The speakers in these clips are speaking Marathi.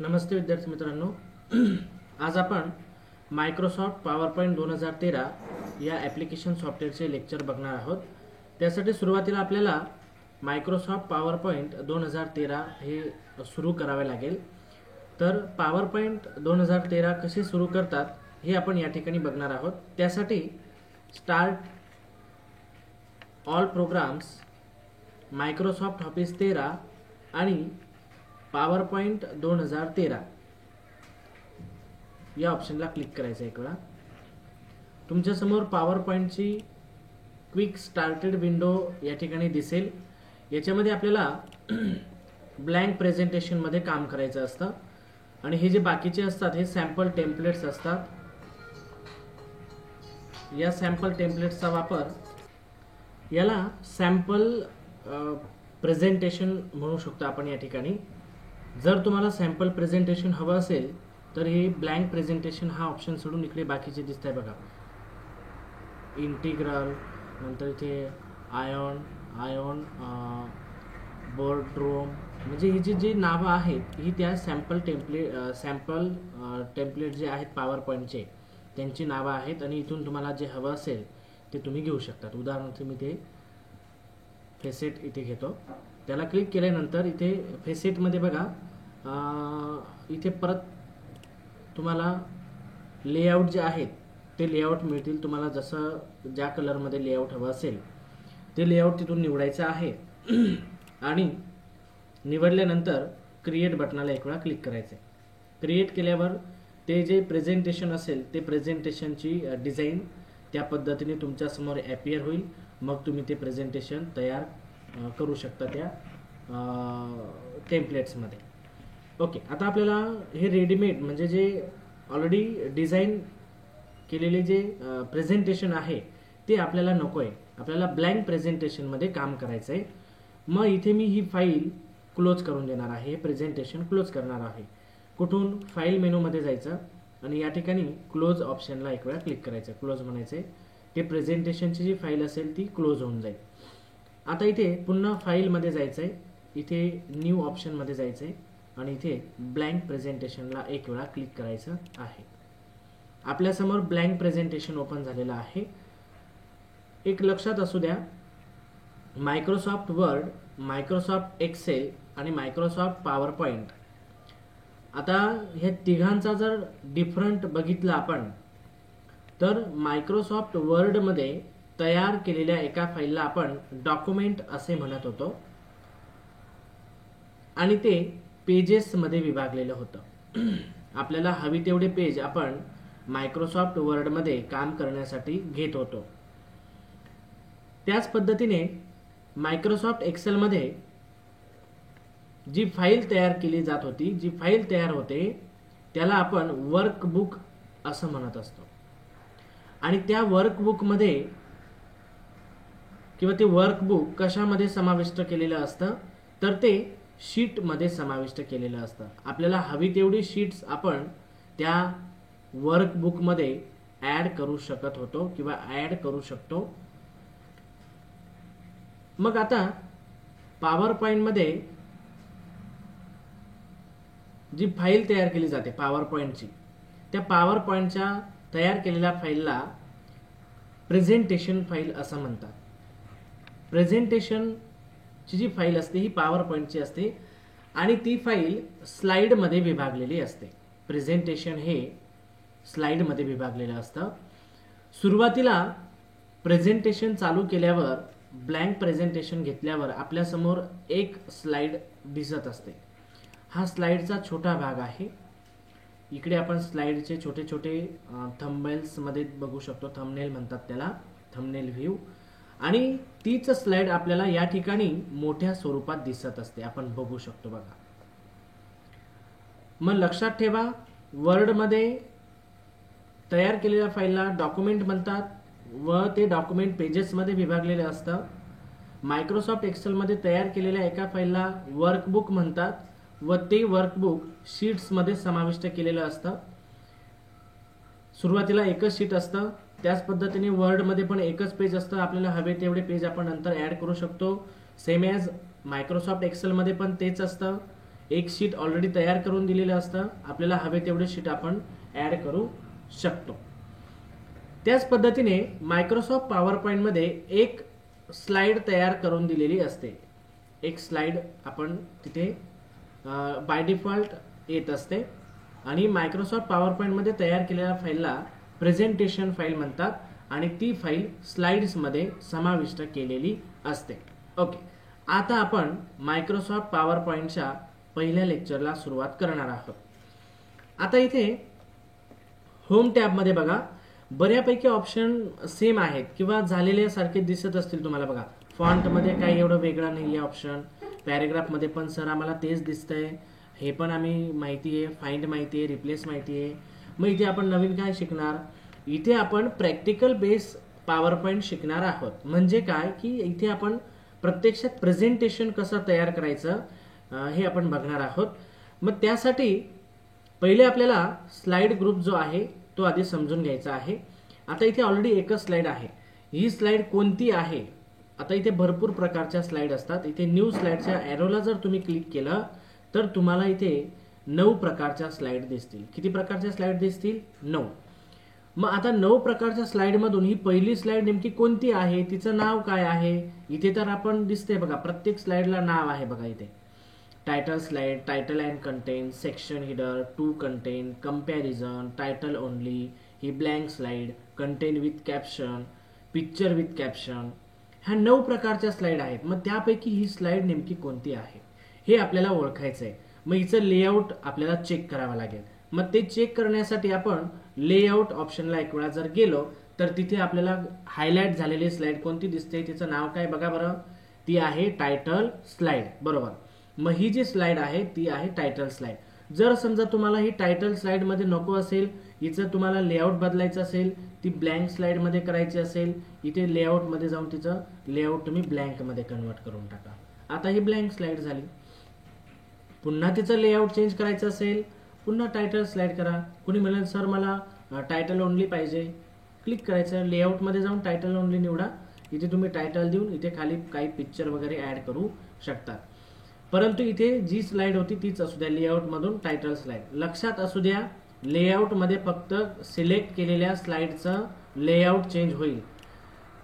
नमस्ते विद्यार्थी मित्रांनो. आज आपण मायक्रोसॉफ्ट पॉवरपॉईंट 2013 या ॲप्लिकेशन सॉफ्टवेअरचे लेक्चर बघणार आहोत. त्यासाठी सुरुवातीला आपल्याला मायक्रोसॉफ्ट पॉवरपॉईंट 2013 हे सुरू करावे लागेल. तर पॉवरपॉईंट 2013 कसे सुरू करतात हे आपण या ठिकाणी बघणार आहोत. त्यासाठी start all programs, Microsoft Office 13 आणि पॉवरपॉईंट 2013 या ऑप्शनला क्लिक करायचं. एक वेळा तुमच्यासमोर पॉवरपॉईंटची क्विक स्टार्टेड विंडो या ठिकाणी दिसेल. याच्यामध्ये आपल्याला ब्लँक प्रेझेंटेशनमध्ये काम करायचं असतं आणि हे जे बाकीचे असतात हे सॅम्पल टेम्पलेट्स असतात. या सॅम्पल टेम्पलेट्सचा वापर याला सॅम्पल प्रेझेंटेशन म्हणू शकतो आपण या ठिकाणी. जर तुम्हाला सॅम्पल प्रेझेंटेशन हवं असेल तर हे ब्लँक प्रेझेंटेशन हा ऑप्शन सोडून इकडे बाकीचे दिसत आहे बघा. इंटिग्रल, नंतर इथे आयॉन बोर्डरूम, म्हणजे ही जी नावं आहेत ही त्या सॅम्पल टेम्पलेट जे आहेत पॉवरपॉईंटचे त्यांची नावं आहेत आणि इथून तुम्हाला जे हवं असेल ते तुम्ही घेऊ शकतात. उदाहरणार्थ मी ते फेसेट इथे घेतो. त्याला क्लिक केल्यानंतर इथे फेसेटमध्ये बघा इथे परत तुम्हाला लेआउट जे आहेत ते लेआउट मिळतील. तुम्हाला जसं ज्या कलरमध्ये लेआउट हवं असेल ते लेआउट तिथून निवडायचं आहे आणि निवडल्यानंतर क्रिएट बटनाला एक वेळा क्लिक करायचं आहे. क्रिएट केल्यावर ते जे प्रेझेंटेशन असेल ते प्रेझेंटेशनची डिझाईन त्या पद्धतीने तुमच्यासमोर ॲपियर होईल. मग तुम्ही ते प्रेझेंटेशन तयार करू शकता त्या टेम्पलेट्समध्ये. ओके, आता आपल्याला हे रेडीमेड म्हणजे जे ऑलरेडी डिझाईन केलेले जे प्रेझेंटेशन आहे ते आपल्याला नको आहे. आपल्याला ब्लँक प्रेझेंटेशनमध्ये काम करायचं आहे. मग इथे मी ही फाईल क्लोज करून देणार आहे. प्रेझेंटेशन क्लोज करणार आहे. कुठून? फाईल मेनूमध्ये जायचं आणि या ठिकाणी क्लोज ऑप्शनला एक वेळा क्लिक करायचं. क्लोज म्हणायचं आहे. ते प्रेझेंटेशनची जी फाईल असेल ती क्लोज होऊन जाईल. आता इथे पुन्हा फाईलमध्ये जायचं आहे. इथे न्यू ऑप्शनमध्ये जायचं आहे आणि इथे ब्लँक प्रेझेंटेशनला एक वेळा क्लिक करायचं आहे. आपल्यासमोर ब्लँक प्रेझेंटेशन ओपन झालेलं आहे. एक लक्षात असू द्या, मायक्रोसॉफ्ट वर्ड, मायक्रोसॉफ्ट एक्सेल आणि मायक्रोसॉफ्ट पॉवरपॉईंट, आता ह्या तिघांचा जर डिफरंट बघितला आपण तर मायक्रोसॉफ्ट वर्डमध्ये तयार केलेल्या एका फाईलला आपण डॉक्युमेंट असे म्हणत होतो आणि ते पेजेसमध्ये विभागलेलं होतं. आपल्याला हवी तेवढे पेज आपण मायक्रोसॉफ्ट वर्डमध्ये काम करण्यासाठी घेत होतो. त्याच पद्धतीने मायक्रोसॉफ्ट एक्सेलमध्ये जी फाईल तयार केली जात होती, जी फाईल तयार होते त्याला आपण वर्कबुक असं म्हणत असतो. आणि त्या वर्कबुकमध्ये किंवा ते वर्कबुक कशामध्ये समाविष्ट केलेलं असतं तर ते शीटमध्ये समाविष्ट केलेलं असतं. आपल्याला हवी तेवढी शीट्स आपण त्या वर्कबुकमध्ये ॲड करू शकत होतो किंवा ॲड करू शकतो. मग आता पॉवरपॉईंटमध्ये जी फाईल तयार केली जाते पॉवरपॉईंटची, त्या पॉवरपॉईंटच्या तयार केलेल्या फाईलला प्रेझेंटेशन फाईल असं म्हणतात. प्रेझेंटेशनची जी फाईल असते ही पॉवरपॉईंटची असते आणि ती फाईल स्लाइडमध्ये विभागलेली असते. प्रेझेंटेशन हे स्लाइडमध्ये विभागलेलं असतं. सुरुवातीला प्रेझेंटेशन चालू केल्यावर, ब्लँक प्रेझेंटेशन घेतल्यावर आपल्यासमोर एक स्लाइड दिसत असते. हा स्लाइडचा छोटा भाग आहे. इकडे आपण स्लाइडचे छोटे छोटे थंबनेल्समध्ये बघू शकतो. थंबनेल म्हणतात त्याला, थंबनेल व्ह्यू. आणि तीच स्लाइड आपल्याला या ठिकाणी मोठ्या स्वरूपात दिसत असते. आपण बघू शकतो बघा. मग लक्षात ठेवा, वर्डमध्ये तयार केलेल्या फाईलला डॉक्युमेंट म्हणतात व ते डॉक्युमेंट पेजेसमध्ये विभागलेले असतं. मायक्रोसॉफ्ट एक्सेलमध्ये तयार केलेल्या एका फाईलला वर्कबुक म्हणतात व ते वर्कबुक शीट्समध्ये समाविष्ट केलेलं असतं. सुरुवातीला एकच शीट असतं. त्याच पद्धतीने वर्डमध्ये पण एकच पेज असतं. आपल्याला हवे तेवढे पेज आपण नंतर ॲड करू शकतो. सेम ॲज मायक्रोसॉफ्ट एक्सेलमध्ये पण तेच असतं. एक शीट ऑलरेडी तयार करून दिलेलं असतं, आपल्याला हवे तेवढे शीट आपण ऍड करू शकतो. त्याच पद्धतीने मायक्रोसॉफ्ट पॉवर पॉइंट मध्ये एक स्लाइड तयार करून दिलेली असते. एक स्लाइड आपण तिथे बाय डिफॉल्ट येत असते आणि मायक्रोसॉफ्ट पॉवर पॉइंट मध्ये तयार केलेल्या फाईलला प्रेझेंटेशन फाईल म्हणतात आणि ती फाईल स्लाइड्स मध्ये समाविष्ट केलेली असते. ओके, आता आपण मायक्रोसॉफ्ट पॉवर पॉइंटच्या पहिल्या लेक्चरला सुरुवात करणार आहोत. आता इथे होम टॅब मध्ये बघा बऱ्यापैकी ऑप्शन सेम आहेत किंवा झालेल्या सारखे दिसत असतील तुम्हाला. बघा फॉन्ट मध्ये काही एवढं वेगळं नाही आहे ऑप्शन. पॅरेग्राफ मध्ये पण सर आम्हाला तेच दिसतंय, हे पण आम्ही माहिती आहे, फाइंड माहिती आहे, रिप्लेस माहिती आहे. मग इथे आपण नवीन काय शिकणार, इथे आपण प्रॅक्टिकल बेस पॉवर पॉइंट शिकणार आहोत. म्हणजे काय की इथे आपण प्रत्यक्षात प्रेझेंटेशन कसं तयार करायचं हे आपण बघणार आहोत. मग त्यासाठी पहिले आपल्याला स्लाइड ग्रुप जो आहे तो आधी समजून घ्यायचा आहे. आता इथे ऑलरेडी एकच स्लाइड आहे. ही स्लाइड कोणती आहे, आता इथे भरपूर प्रकारच्या स्लाइड असतात. इथे न्यू स्लाइडच्या एरोला जर तुम्ही क्लिक केलं तर तुम्हाला इथे 9 प्रकारच्या स्लाइड दिसतील. किती प्रकारच्या स्लाइड दिसतील? 9. मग आता 9 प्रकारच्या स्लाइड मधून ही पहिली स्लाइड नेमकी कोणती आहे, तिचं नाव काय आहे? इथे तर आपण दिसते बघा, प्रत्येक स्लाइडला नाव आहे बघा. इथे title slide, title and content, section header, two content, comparison, title only, ही blank slide, content with caption, picture with caption. ह्या 9 प्रकारच्या स्लाइड आहेत. मग त्यापैकी ही स्लाइड नेमकी कोणती आहे हे आपल्याला ओळखायचं आहे. मग हिचं लेआउट आपल्याला चेक करावं लागेल. मग ते चेक करण्यासाठी आपण लेआउट ऑप्शनला एक वेळा जर गेलो तर तिथे आपल्याला हायलाइट झालेली स्लाइड कोणती दिसते, तिचं नाव काय बघा बरं, ती आहे टायटल स्लाइड. बरोबर. मग ही जी स्लाइड आहे ती आहे टायटल स्लाइड. जर समजा तुम्हाला ही टायटल स्लाइड मध्ये नको असेल, हिचं तुम्हाला लेआउट बदलायचं असेल, ती ब्लँक स्लाइड मध्ये करायची असेल, इथे लेआउट मध्ये जाऊन तिचं लेआउट तुम्ही ब्लँक मध्ये कन्वर्ट करून टाका. आता ही ब्लँक स्लाइड झाली. पुन्हा तिचं लेआउट चेंज करायचं असेल, पुन्हा टायटल स्लाइड करा. कुणी म्हणेल सर मला टायटल ओनली पाहिजे, क्लिक करायचं, लेआउट मध्ये जाऊन टायटल ओनली निवडा. इथे तुम्ही टायटल देऊन इथे खाली काही पिक्चर वगैरे ऍड करू शकता. परंतु इथे जी स्लाइड होती तीच असू द्या, लेआउट मधून टायटल स्लाइड. लक्षात असू द्या, लेआउट मध्ये फक्त सिलेक्ट केलेल्या स्लाइडचं लेआउट चेंज होईल.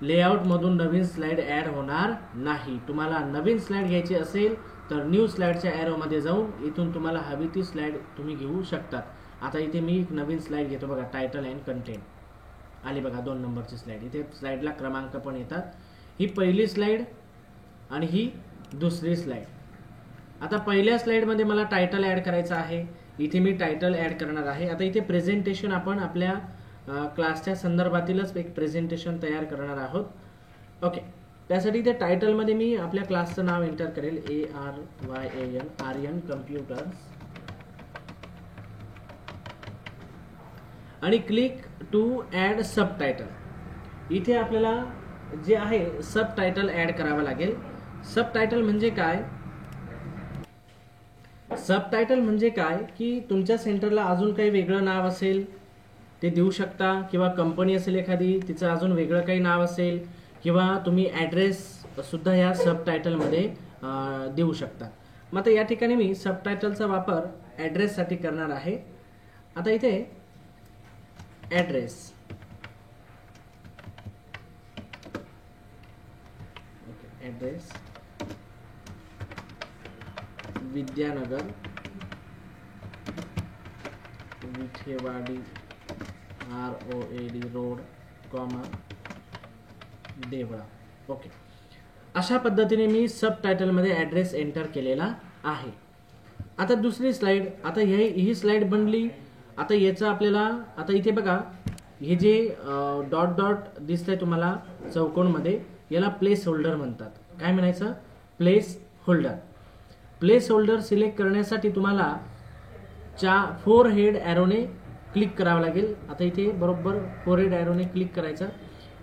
लेआउट मधून नवीन स्लाइड ऍड होणार नाही. तुम्हाला नवीन स्लाइड घ्यायची असेल तर न्यू स्लाइडच्या एरो मध्ये जाऊन इथून तुम्हाला हवी ती स्लाइड तुम्ही घेऊ शकतात. आता इथे मी एक नवीन स्लाइड घेतो बघा, टायटल अँड कंटेंट आली बघा, 2 नंबरची स्लाइड. इथे स्लाइडला क्रमांक पण येतात. ही पहिली स्लाइड आणि ही दुसरी स्लाइड. आता पहिल्या स्लाइड मध्ये मला टायटल ऍड करायचं आहे, इथे मी टायटल ऍड करणार आहे. आता इथे प्रेझेंटेशन आपण आपल्या क्लासच्या संदर्भातीलच एक प्रेझेंटेशन तयार करणार आहोत. ओके, त्यासाठी इथे टायटल मध्ये मी आपल्या क्लासचं नाव एंटर करेल, ARYAN आर्यन कम्प्युटर्स, आणि click to add subtitle. इथे आपल्याला जे आहे सब टायटल ऍड करावं लागेल. सब टायटल म्हणजे काय, सब टायटल म्हणजे काय की तुमच्या सेंटरला अजून काही वेगळं नाव असेल ते देऊ शकता, किंवा कंपनी असेल एखादी तिचं अजून वेगळं काही नाव असेल, किंवा तुम्ही ॲड्रेस सुद्धा या सब टायटलमध्ये देऊ शकता. मग आता या ठिकाणी मी सब टायटलचा वापर ॲड्रेससाठी करणार आहे. आता इथे address, address Vidyanagar, Vithewadi ROAD road, Deola. Okay, अशा पद्धतीने मी सब टायटल मध्ये ॲड्रेस एंटर केलेला आहे. आता दुसरी स्लाइड, आता ही स्लाइड बनली. आता याचं आपल्याला, आता इथे बघा हे जे डॉट डॉट दिसतंय तुम्हाला चौकोनमध्ये, याला प्लेस होल्डर म्हणतात. काय म्हणायचं, place holder. Place holder select करण्यासाठी तुम्हाला 4 हेड ॲरोने क्लिक करावं लागेल. आता इथे बरोबर 4 हेड ॲरोने क्लिक करायचं.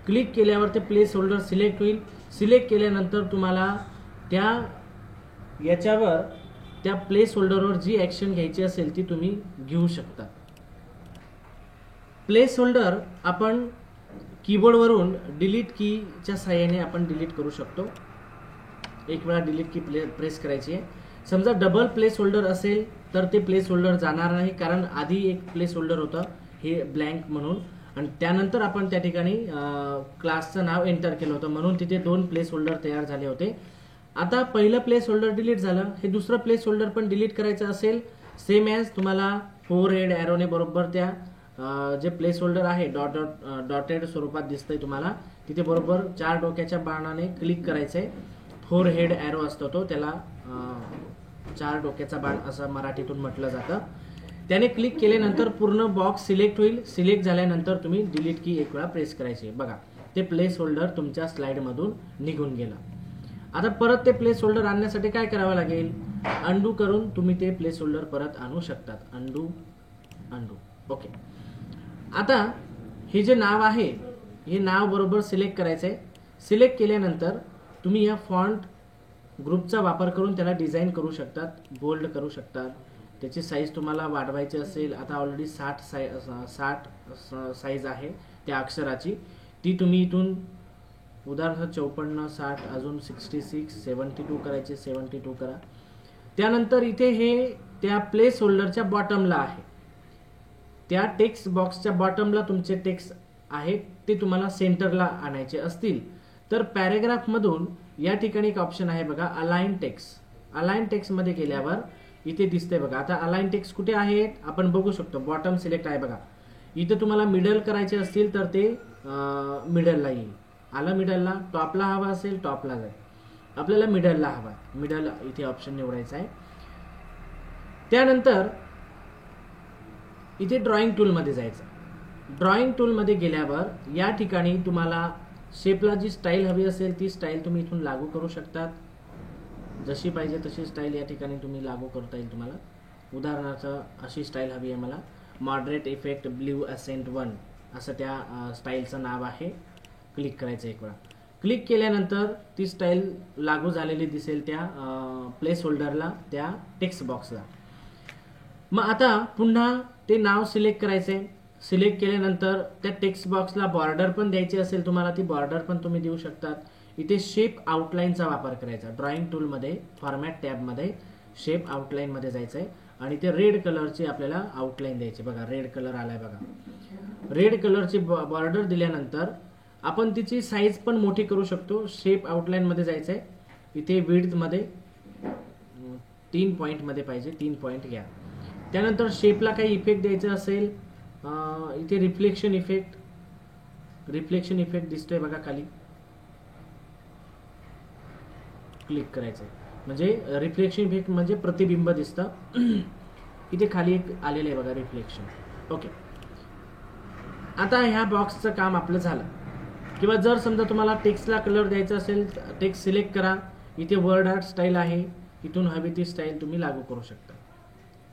क्लिक केल्यावर ते प्लेस होल्डर सिलेक्ट होईल. सिलेक्ट केल्यानंतर तुम्हाला याच्यावर त्या प्लेस होल्डरवर जी ॲक्शन घ्यायची असेल ती तुम्ही घेऊ शकता. प्लेस होल्डर आपण कीबोर्डवरून डिलीट कीच्या साहाय्याने आपण डिलीट करू शकतो. एक वेळा डिलीट की प्रेस करायची आहे. समजा डबल प्लेस होल्डर असेल तर ते प्लेस होल्डर जाणार नाही, कारण आधी एक प्लेस होल्डर होतं हे ब्लँक म्हणून, आणि त्यानंतर आपण त्या ठिकाणी क्लासचं नाव एंटर केलं होतं म्हणून तिथे 2 प्लेस होल्डर तयार झाले होते. आता पहिलं प्लेस होल्डर डिलीट झालं, हे दुसरं प्लेस होल्डर पण डिलीट करायचं असेल, सेम ॲज तुम्हाला 4 हेड ॲरोने बरोबर त्या जे प्लेस होल्डर आहे डॉटेड स्वरूपात दिसतंय तुम्हाला, तिथे बरोबर 4 डोक्याच्या बाणाने क्लिक करायचंय. 4 हेड ॲरो असतो तो, त्याला 4 डोक्याचा बाण असं मराठीतून म्हटलं जातं. त्याने क्लिक केल्यानंतर पूर्ण बॉक्स सिलेक्ट होईल. सिलेक्ट झाल्यानंतर तुम्ही डिलीट की एक वेळा प्रेस करायची. बघा ते प्लेस होल्डर तुमच्या स्लाइडमधून निघून गेलं. आता परत ते प्लेस होल्डर आणण्यासाठी काय करावं लागेल, अंडू करून तुम्ही ते प्लेस होल्डर परत आणू शकतात. Undo undo okay. आता हे जे नाव आहे हे नाव बरोबर सिलेक्ट करायचं आहे. सिलेक्ट केल्यानंतर तुम्ही या फॉन्ट ग्रुपचा वापर करून त्याला डिझाईन करू शकतात, बोल्ड करू शकतात. त्याची साईज तुम्हाला वाढवायची असेल, आता ऑलरेडी 60 साईज आहे त्या अक्षराची, ती तुम्ही इथून उदाहरणार्थ 54, 60, अजून 66, 72 करायचे, 72 करा. त्यानंतर इथे हे त्या प्लेस होल्डरच्या बॉटमला आहे, त्या टेक्स्ट बॉक्सच्या बॉटमला तुमचे टेक्स्ट आहेत ते तुम्हाला सेंटरला आणायचे असतील तर पॅरेग्राफ मधून या ठिकाणी एक ऑप्शन आहे बघा, अलाइन टेक्स्ट. अलाइन टेक्स्ट मध्ये गेल्यावर इथे दिसते बघा. आता अलाइन टेक्स्ट कुठे आहेत आपण बघू शकतो, बॉटम सिलेक्ट आहे बघा. इथे तुम्हाला मिडल करायचे असतील तर ते मिडलला येईल. आला मिडलला, टॉपला हवा असेल टॉपला जाईल. आपल्याला मिडलला हवा, मिडल इथे ऑप्शन निवडायचा आहे. त्यानंतर इथे ड्रॉइंग टूलमध्ये जायचं. ड्रॉइंग टूलमध्ये गेल्यावर या ठिकाणी तुम्हाला शेपला जी स्टाईल हवी असेल ती स्टाईल तुम्ही इथून लागू करू शकतात. जशी पाहिजे तशी स्टाईल या ठिकाणी तुम्ही लागू करता येईल तुम्हाला. उदाहरणार्थ अशी स्टाईल हवी आहे मला, मॉडरेट इफेक्ट ब्ल्यू असेंट 1 असं त्या स्टाईलचं नाव आहे. क्लिक करायचं एक वेळा. क्लिक केल्यानंतर ती स्टाईल लागू झालेली दिसेल त्या प्लेस होल्डरला, त्या टेक्स्ट बॉक्सला. मग आता पुन्हा ते नाव सिलेक्ट करायचे. सिलेक्ट केल्यानंतर त्या टेक्स्ट बॉक्सला बॉर्डर पण द्यायची असेल तुम्हाला, ती बॉर्डर पण तुम्ही देऊ शकतात. इथे शेप आउटलाईनचा वापर करायचा. ड्रॉइंग टूलमध्ये फॉर्मॅट टॅबमध्ये शेप आउटलाईनमध्ये जायचं आहे आणि ते रेड कलरची आपल्याला आउटलाईन द्यायची. बघा रेड कलर आलाय बघा. रेड कलरची बॉर्डर दिल्यानंतर आपण तिची साईज पण मोठी करू शकतो. शेप आउटलाईनमध्ये जायचं आहे. इथे विड्थमध्ये 3 पॉईंटमध्ये पाहिजे, 3 पॉईंट घ्या. त्यानंतर शेपला काही इफेक्ट द्यायचा असेल, इथे रिफ्लेक्शन इफेक्ट दिसतोय बघा खाली, क्लिक करायचं. म्हणजे रिफ्लेक्शन इफेक्ट म्हणजे प्रतिबिंब दिसतं. इथे खाली एक आलेलं आहे बघा रिफ्लेक्शन. ओके. आता ह्या बॉक्सचं काम आपलं झालं. किंवा जर समजा तुम्हाला टेक्स्टला कलर द्यायचा असेल, टेक्स्ट सिलेक्ट करा. इथे वर्ड आर्ट स्टाईल आहे, इथून हवी ती स्टाईल तुम्ही लागू करू शकता.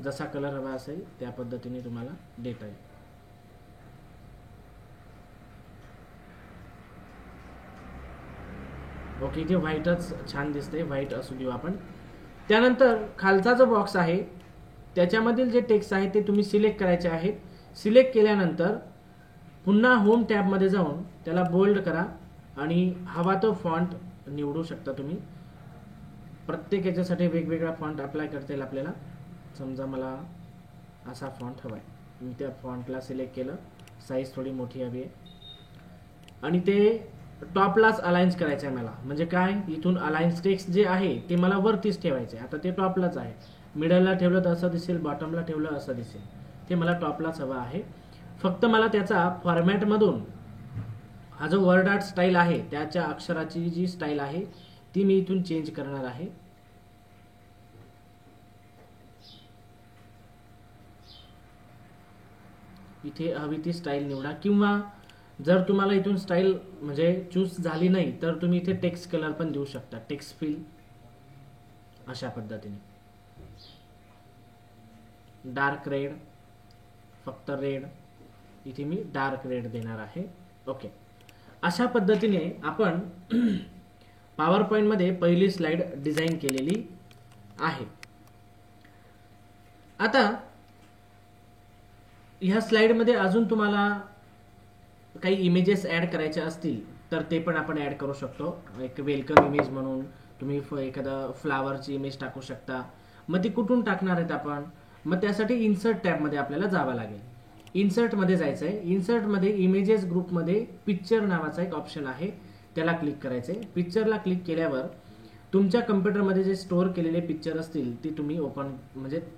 जसा कलर हवा असेल त्या पद्धतीने तुम्हाला देता येईल. ओके. इथे व्हाईटच छान दिसते, व्हाईट असू देऊ आपण. त्यानंतर खालचा जो बॉक्स आहे त्याच्यामधील जे टेक्स्ट आहे ते तुम्ही सिलेक्ट करायचे आहेत. सिलेक्ट केल्यानंतर पुन्हा होम टॅबमध्ये जाऊन त्याला बोल्ड करा आणि हवा तो फॉन्ट निवडू शकता तुम्ही. प्रत्येक याच्यासाठी वेगवेगळा फॉन्ट अप्लाय करता येईल आपल्याला. समजा मला असा फॉन्ट हवा आहे, मी त्या फॉन्टला सिलेक्ट केलं. साईज थोडी मोठी हवी आहे आणि ते टॉपलाच अलाइन्स करायचं आहे मला. म्हणजे काय, इथून अलाइन्स टेक्स्ट जे आहे ते मला वरतीच ठेवायचे आहे. आता ते टॉपलाच आहे. मिडलला ठेवलं तर असं दिसेल, बॉटमला ठेवलं असं दिसेल. ते मला टॉपलाच हवं आहे. फक्त मला त्याचा फॉर्मॅटमधून हा जो वर्ड आर्ट स्टाईल आहे त्याच्या अक्षराची जी स्टाईल आहे ती मी इथून चेंज करणार आहे. इथे हवी ती स्टाईल निवडा. किंवा जर तुम्हाला इथून स्टाईल म्हणजे चूज झाली नाही तर तुम्ही इथे टेक्स्ट कलर पण देऊ शकता. टेक्स्ट फिल अशा पद्धतीने. डार्क रेड, फक्त रेड, इथे मी डार्क रेड देणार आहे. ओके. अशा पद्धतीने आपण पॉवर पॉइंट मध्ये पहिली स्लाइड डिझाईन केलेली आहे. आता ह्या स्लाइड मध्ये अजून तुम्हाला काही इमेजेस ऍड करायचे असतील तर ते पण आपण ऍड करू शकतो. एक वेलकम इमेज म्हणून तुम्ही एखादा फ्लावरची इमेज टाकू शकता. मग ती कुठून टाकणार आहेत आपण? मग त्यासाठी इन्सर्ट टॅबमध्ये आपल्याला जावं लागेल. इन्सर्टमध्ये जायचं आहे. इन्सर्टमध्ये इमेजेस ग्रुपमध्ये पिक्चर नावाचा एक ऑप्शन आहे, त्याला क्लिक करायचं आहे. पिक्चरला क्लिक केल्यावर तुमच्या कम्प्युटरमध्ये जे स्टोअर केलेले पिक्चर असतील ते तुम्ही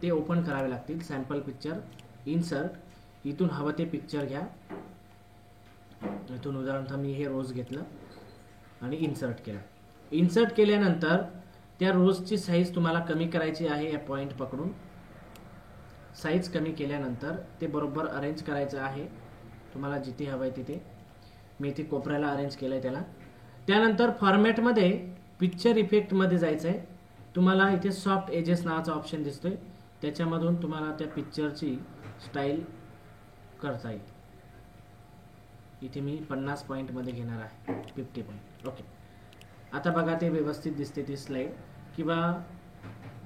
ते ओपन करावे लागतील. सॅम्पल पिक्चर, इन्सर्ट, इथून हवं ते पिक्चर घ्या. इथून उदाहरणार्थ मी हे रोज घेतलं आणि इन्सर्ट केलं. इन्सर्ट केल्यानंतर त्या रोजची साईज तुम्हाला कमी करायची आहे. या पॉईंट पकडून साईज कमी केल्यानंतर ते बरोबर अरेंज करायचं आहे तुम्हाला जिथे हवं आहे तिथे. मी इथे कोपऱ्याला अरेंज केलं आहे त्याला. त्यानंतर फॉर्मॅटमध्ये पिक्चर इफेक्टमध्ये जायचं आहे. तुम्हाला इथे सॉफ्ट एजेस नावाचा ऑप्शन दिसतोय, त्याच्यामधून तुम्हाला त्या पिक्चरची स्टाईल करता येईल. इथे मी 50 पॉईंटमध्ये घेणार आहे, 50 पॉईंट. ओके, आता बघा ते व्यवस्थित दिसते ती स्लाईड. किंवा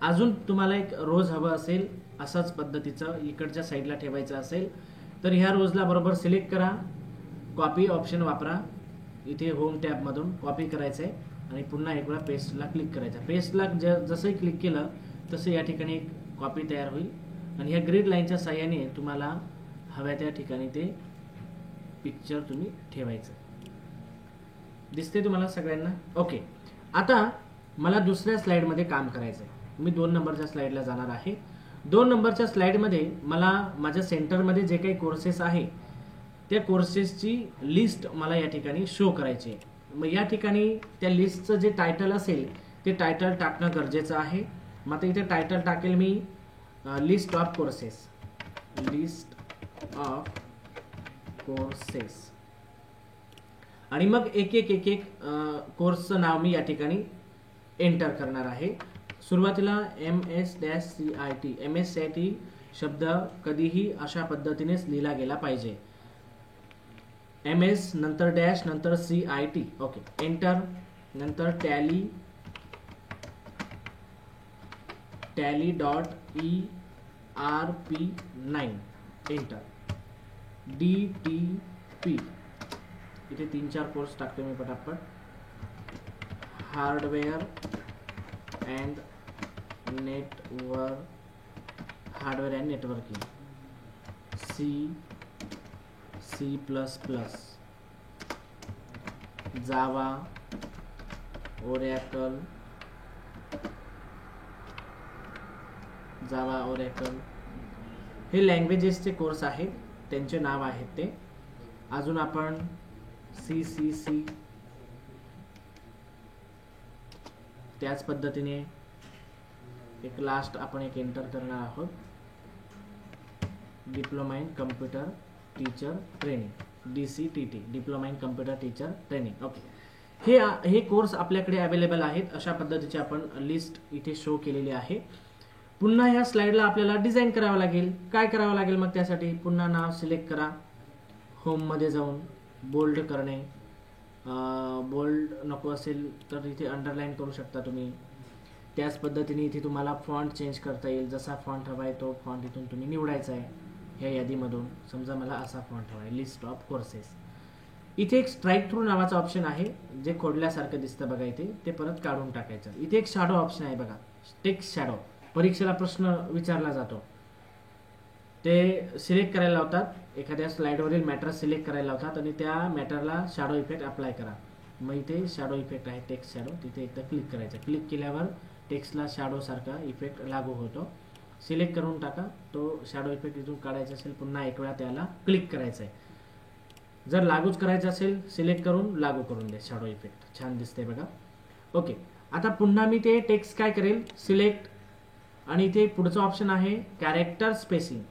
अजून तुम्हाला एक रोज हवं असेल असाच पद्धतीचं इकडच्या साईडला ठेवायचं असेल तर ह्या रोजला बरोबर सिलेक्ट करा, कॉपी ऑप्शन वापरा. इथे होम टॅबमधून कॉपी करायचं आहे आणि पुन्हा एक वेळा पेस्टला क्लिक करायचं. पेस्टला जसंही क्लिक केलं तसं या ठिकाणी एक कॉपी तयार होईल आणि ह्या ग्रीड लाईनच्या साहाय्याने तुम्हाला हव्या त्या ठिकाणी ते पिक्चर तुम्ही ठेवायचं. दिसते तुम्हाला सगळ्यांना? ओके, आता मला दुसऱ्या स्लाइडमध्ये काम करायचं आहे. मी 2 नंबरच्या स्लाइडला जाणार आहे. 2 नंबरच्या स्लाइडमध्ये मला माझ्या सेंटरमध्ये जे काही कोर्सेस आहे त्या कोर्सेसची लिस्ट मला या ठिकाणी शो करायची आहे. मग या ठिकाणी त्या लिस्टचं जे टायटल असेल ते टायटल टाकणं गरजेचं आहे. मग इथे टायटल टाकेल मी list of courses, list of courses. आणि मग एक कोर्सचं नाव मी या ठिकाणी एंटर करणार आहे. सुरुवातीला MS-CIT, MS-CIT शब्द कधीही अशा पद्धतीनेच लिहिला गेला पाहिजे. MS नंतर डॅश नंतर CIT. Okay, enter. नंतर tally.ERP9 एंटर. DTP इथे 3-4 कोर्स टाकतो मी पटापट. Hardware and networking, C++, Java, oracle, हे लँग्वेजेसचे कोर्स आहेत, त्यांचे नाव आहेत ते. अजून आपण CCC त्याच पद्धतीने एक लास्ट आपण एक एंटर करणार आहोत. Diploma in computer teacher training, DCTT, diploma in computer teacher training. Okay, हे कोर्स आपल्याकडे अवेलेबल आहेत. अशा पद्धतीची आपण लिस्ट इथे शो केलेली आहे. पुन्हा ह्या स्लाइडला आपल्याला डिझाईन करावं लागेल. काय करावं लागेल मग त्यासाठी? पुन्हा नाव सिलेक्ट करा, होममध्ये जाऊन बोल्ड करणे. बोल्ड नको असेल तर इथे अंडरलाईन करू शकता तुम्ही. त्याच पद्धतीने इथे तुम्हाला फॉन्ट चेंज करता येईल. जसा फॉन्ट हवा आहे तो फॉन्ट इथून तुम्ही निवडायचा आहे ह्या यादीमधून. समजा मला असा फॉन्ट हवा आहे. List of courses. इथे एक स्ट्राईक थ्रू नावाचं ऑप्शन आहे, जे खोडल्यासारखं दिसतं बघा इथे, ते परत काढून टाकायचं. इथे एक शॅडो ऑप्शन आहे बघा, टेक्स्ट शॅडो. परीक्षेला प्रश्न विचारला जातो, ते सिलेक्ट करायला लावतात. एखाद्या स्लाइडवरील मॅटर सिलेक्ट करायला लावतात आणि त्या मॅटरला शॅडो इफेक्ट अप्लाय करा. मग इथे शॅडो इफेक्ट आहे, टेक्स्ट शॅडो, तिथे एकदा क्लिक करायचं. क्लिक केल्यावर टेक्स्टला शॅडो सारखा इफेक्ट लागू होतो. सिलेक्ट करून टाका तो शॅडो इफेक्ट. इथून काढायचा असेल पुन्हा एक वेळा त्याला क्लिक करायचं आहे. जर लागूच करायचं असेल सिलेक्ट करून लागू करून दे शॅडो इफेक्ट. छान दिसते बघा. ओके, आता पुन्हा मी ते टेक्स्ट काय करेल, सिलेक्ट, आणि इथे पुढचं ऑप्शन आहे कॅरेक्टर स्पेसिंग.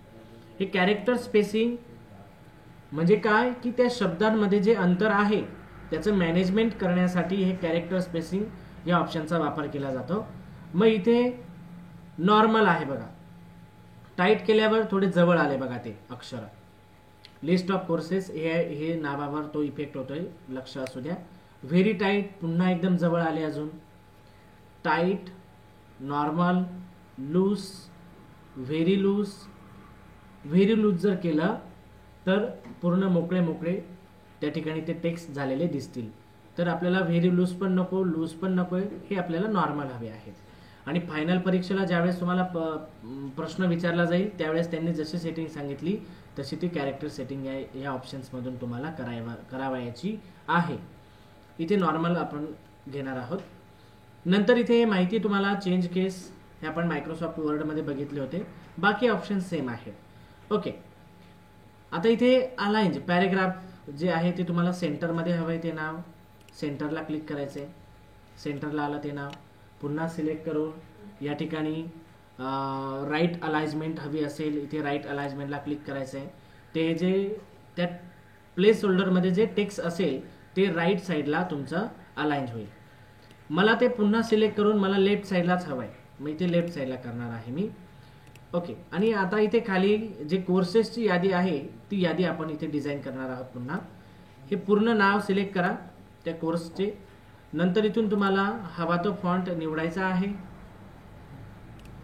हे कॅरेक्टर स्पेसिंग म्हणजे काय की त्या शब्दांमध्ये जे अंतर आहे त्याचं मॅनेजमेंट करण्यासाठी हे कॅरेक्टर स्पेसिंग या ऑप्शनचा वापर केला जातो. मग इथे नॉर्मल आहे बघा, टाईट केल्यावर थोडे जवळ आले बघा ते अक्षर. लिस्ट ऑफ कोर्सेस हे नावावर तो इफेक्ट होतोय, लक्ष असू द्या. व्हेरी टाईट पुन्हा एकदम जवळ आले. अजून tight, normal, loose, very loose. Very loose जर केलं तर पूर्ण मोकळे मोकळे त्या ठिकाणी ते टेक्स्ट झालेले दिसतील. तर आपल्याला व्हेरी लूज पण नको, लूज पण नको, हे आपल्याला नॉर्मल हवे आहेत. आणि फायनल परीक्षेला ज्यावेळेस तुम्हाला प्रश्न विचारला जाईल त्यावेळेस त्यांनी जशी सेटिंग सांगितली तशी ती कॅरेक्टर सेटिंग या ऑप्शन्समधून तुम्हाला करावायची आहे. इथे नॉर्मल आपण घेणार आहोत. नंतर इथे माहिती तुम्हाला चेंज केस हे आपण मायक्रोसॉफ्ट वर्डमध्ये बघितले होते. बाकी ऑप्शन सेम आहेत. ओके, आता इथे अलाइन्ड पॅरेग्राफ जे आहे ते तुम्हाला सेंटरमध्ये हवं आहे ते नाव सेंटरला क्लिक करायचं आहे. सेंटरला आलं ते नाव पुन्हा सिलेक्ट करून या ठिकाणी राईट अलाइजमेंट हवी असेल इथे राईट अलाइजमेंटला क्लिक करायचं आहे. ते जे त्या प्लेस होल्डरमध्ये जे टेक्स्ट असेल ते राईट साईडला तुमचं अलाइंज होईल. मला ते पुन्हा सिलेक्ट करून मला लेफ्ट साईडलाच हवं आहे. मग इथे लेफ्ट साईडला करणार आहे मी. ओके, आणि आता इथे खाली जे कोर्सेसची यादी आहे ती यादी आपण इथे डिझाईन करणार आहोत. पुन्हा हे पूर्ण नाव सिलेक्ट करा त्या कोर्सचे. नंतर इथून तुम्हाला हवा तो फॉन्ट निवडायचा आहे.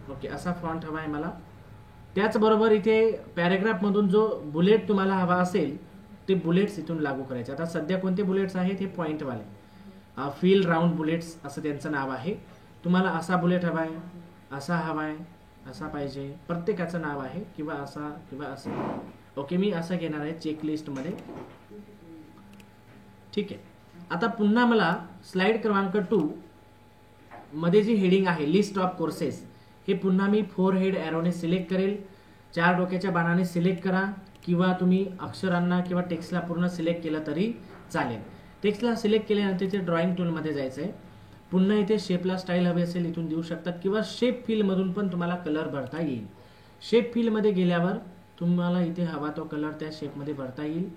ओके, असा फॉन्ट हवा आहे मला. त्याचबरोबर इथे पॅरेग्राफमधून जो बुलेट तुम्हाला हवा असेल ते बुलेट्स इथून लागू करायचे. आता सध्या कोणते बुलेट्स आहेत हे पॉईंटवाले फील राऊंड बुलेट्स असं त्यांचं नाव आहे. तुम्हाला असा बुलेट हवा आहे, असा हवा आहे, असा पाहिजे, प्रत्येकाचं नाव आहे किंवा असा किंवा असं. ओके, मी असं घेणार आहे चेकलिस्टमध्ये. ठीक आहे. आता पुन्हा मला स्लाइड क्रमांक 2 मध्ये जी हेडिंग आहे लिस्ट ऑफ कोर्सेस हे पुन्हा मी 4 हेड एरोने सिलेक्ट करेल. 4 डोक्याच्या बाणाने सिलेक्ट करा किंवा तुम्ही अक्षरांना किंवा टेक्स्टला पूर्ण सिलेक्ट केलं तरी चालेल. टेक्स्टला सिलेक्ट केल्यानंतर इथे ड्रॉइंग टूलमध्ये जायचं आहे. पुन्हा इथे शेपला स्टाईल हवी असेल इथून देऊ शकतात किंवा शेप फिलमधून पण तुम्हाला कलर भरता येईल. शेप फिलमध्ये गेल्यावर तुम्हाला इथे हवा तो कलर त्या शेपमध्ये भरता येईल